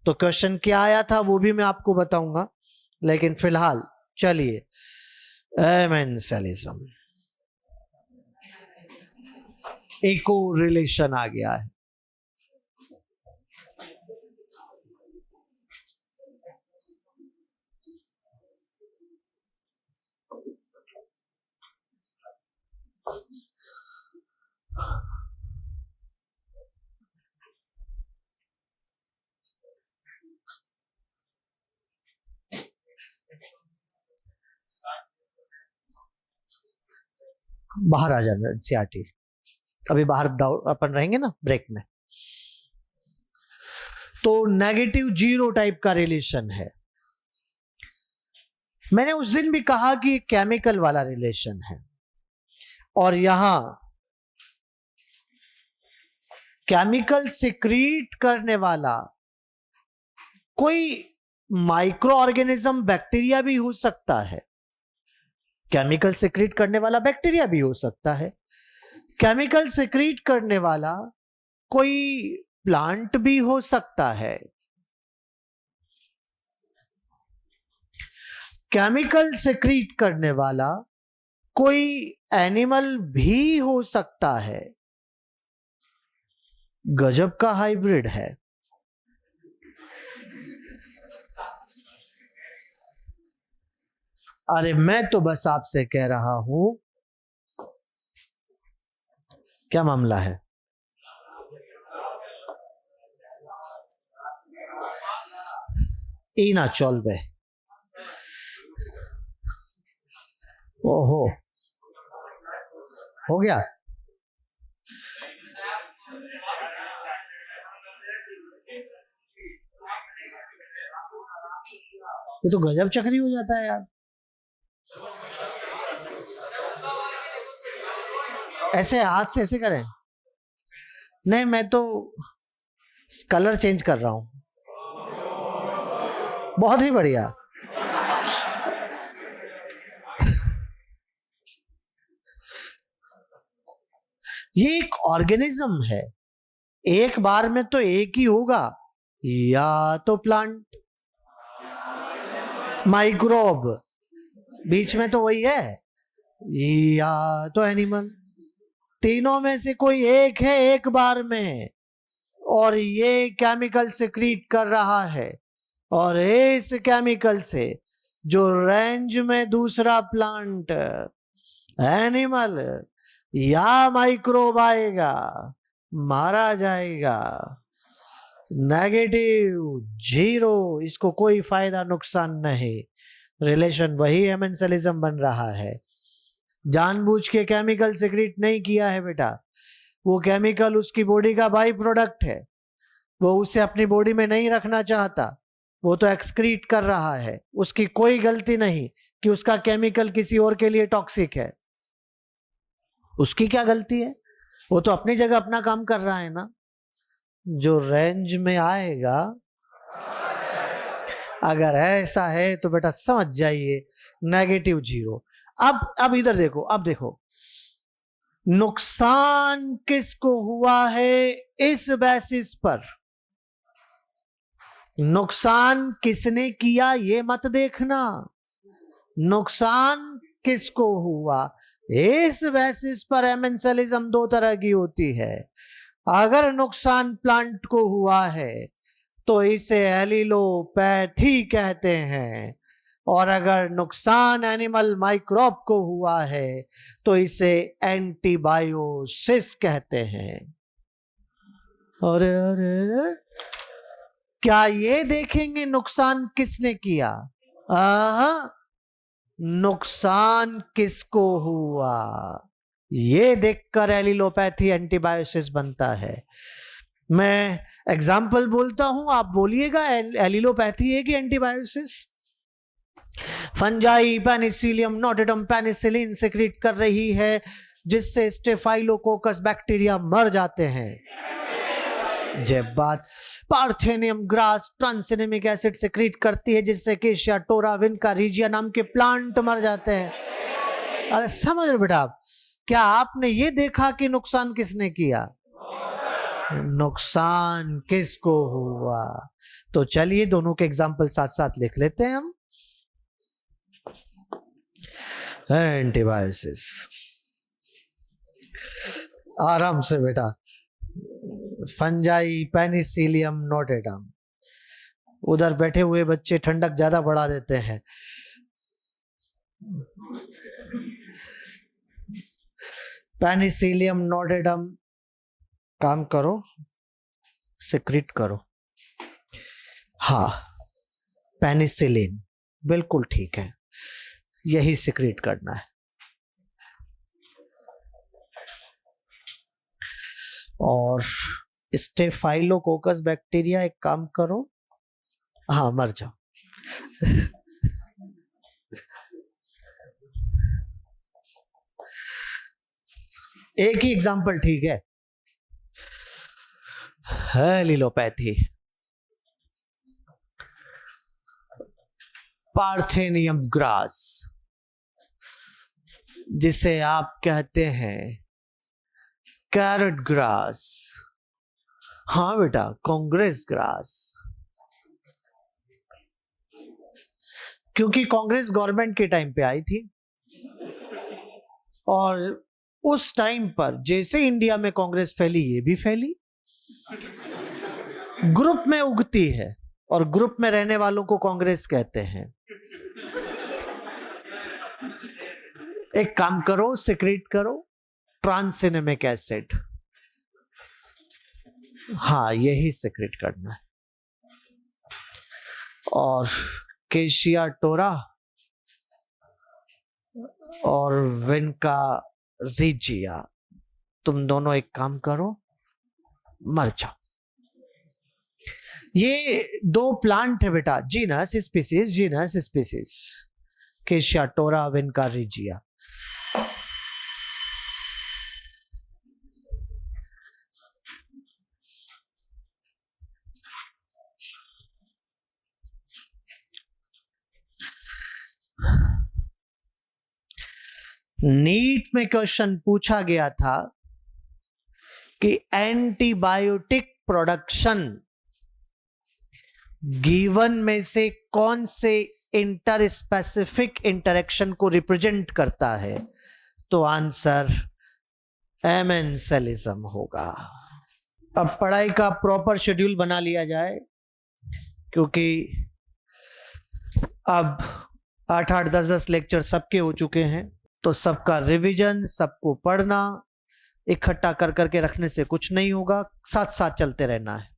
तो क्वेश्चन क्या आया था वो भी मैं आपको बताऊंगा, लेकिन फिलहाल चलिए एमेंसलिज्म, इको रिलेशन आ गया है। बाहर आ जाना एनसीईआरटी, अभी बाहर अपन रहेंगे ना ब्रेक में। तो नेगेटिव जीरो टाइप का रिलेशन है। मैंने उस दिन भी कहा कि केमिकल वाला रिलेशन है, और यहां केमिकल सिक्रीट करने वाला कोई माइक्रो ऑर्गेनिज्म बैक्टीरिया भी हो सकता है। केमिकल सिक्रीट करने वाला बैक्टीरिया भी हो सकता है। केमिकल सिक्रीट करने वाला कोई प्लांट भी हो सकता है। केमिकल सिक्रीट करने वाला कोई एनिमल भी हो सकता है। गजब का हाइब्रिड है। अरे मैं तो बस आपसे कह रहा हूं, क्या मामला है? इना चलबे। ओहो, हो गया। ये तो गजब चक्री हो जाता है यार। ऐसे हाथ से ऐसे करें? नहीं, मैं तो कलर चेंज कर रहा हूं। बहुत ही बढ़िया। ये एक ऑर्गेनिज्म है, एक बार में तो एक ही होगा, या तो प्लांट, माइक्रोब, बीच में तो वही है, या तो एनिमल। तीनों में से कोई एक है एक बार में, और ये केमिकल सिक्रीट कर रहा है, और इस केमिकल से जो रेंज में दूसरा प्लांट, एनिमल या माइक्रोब आएगा, मारा जाएगा। नेगेटिव, जीरो, इसको कोई फायदा नुकसान नहीं। रिलेशन वही एमेंसलिज्म बन रहा है। जानबूझ के केमिकल सिक्रीट नहीं किया है बेटा, वो केमिकल उसकी बॉडी का बाई प्रोडक्ट है, वो उसे अपनी बॉडी में नहीं रखना चाहता, वो तो एक्सक्रीट कर रहा है। उसकी कोई गलती नहीं कि उसका केमिकल किसी और के लिए टॉक्सिक है, उसकी क्या गलती है? वो तो अपनी जगह अपना काम कर रहा है ना। जो रेंज में आएगा, अगर ऐसा है तो बेटा समझ जाइए, नेगेटिव जीरो। अब इधर देखो, अब देखो नुकसान किसको हुआ है इस बेसिस पर। नुकसान किसने किया ये मत देखना, नुकसान किसको हुआ इस बेसिस पर। एमेंसलिज्म दो तरह की होती है। अगर नुकसान प्लांट को हुआ है तो इसे एलिलोपैथी कहते हैं, और अगर नुकसान एनिमल माइक्रोब को हुआ है तो इसे एंटीबायोसिस कहते हैं। अरे अरे, क्या ये देखेंगे नुकसान किसने किया? नुकसान किसको हुआ ये देखकर एलिलोपैथी एंटीबायोसिस बनता है। मैं एग्जाम्पल बोलता हूं, आप बोलिएगा एलिलोपैथी है कि antibiosis. Fungi penicillium notatum penicillin secrete कर रही है, जिससे स्टेफाइलोकोकस बैक्टीरिया मर जाते हैं। जब बात पार्थेनियम ग्रास ट्रांसएमिक एसिड सिक्रीट करती है, जिससे केशिया टोरा विनका रीजिया नाम के प्लांट मर जाते हैं। अरे समझ रहे बेटा आप? क्या आपने ये देखा कि नुकसान किसने किया? नुकसान किसको हुआ? तो चलिए दोनों के एग्जाम्पल साथ साथ लिख लेते हैं हम। एंटीबायोसिस, आराम से बेटा। फंजाई पेनिसिलियम नोटेडम, उधर बैठे हुए बच्चे ठंडक ज्यादा बढ़ा देते हैं। पेनिसिलियम नोटेडम, काम करो, सिक्रीट करो। हाँ, पेनिसिलिन बिल्कुल ठीक है, यही सिक्रीट करना है। और स्टेफाइलोकोकस बैक्टीरिया, एक काम करो, हाँ मर जाओ। एक ही एग्जाम्पल ठीक है। एलिलोपैथी, पार्थेनियम ग्रास, जिसे आप कहते हैं कैरेट ग्रास। हाँ बेटा, कांग्रेस ग्रास, क्योंकि कांग्रेस गवर्नमेंट के टाइम पे आई थी, और उस टाइम पर जैसे इंडिया में कांग्रेस फैली, ये भी फैली। ग्रुप में उगती है, और ग्रुप में रहने वालों को कांग्रेस कहते हैं। एक काम करो, सिक्रीट करो ट्रांसएमिक एसिड। हाँ, यही सिक्रीट करना है। और केशिया टोरा और विनका रीजिया, तुम दोनों एक काम करो, मर जाओ। ये दो प्लांट है बेटा, जीनस स्पीसीज केशिया टोरा विनकारिजिया। नीट में क्वेश्चन पूछा गया था कि एंटीबायोटिक प्रोडक्शन गिवन में से कौन से इंटर स्पेसिफिक इंटरेक्शन को रिप्रेजेंट करता है? तो आंसर एमेंसेलिज्म होगा। अब पढ़ाई का प्रॉपर शेड्यूल बना लिया जाए, क्योंकि अब 8-8, 10-10 लेक्चर सबके हो चुके हैं, तो सबका रिवीजन, सबको पढ़ना, इकट्ठा कर करके रखने से कुछ नहीं होगा, साथ साथ चलते रहना है।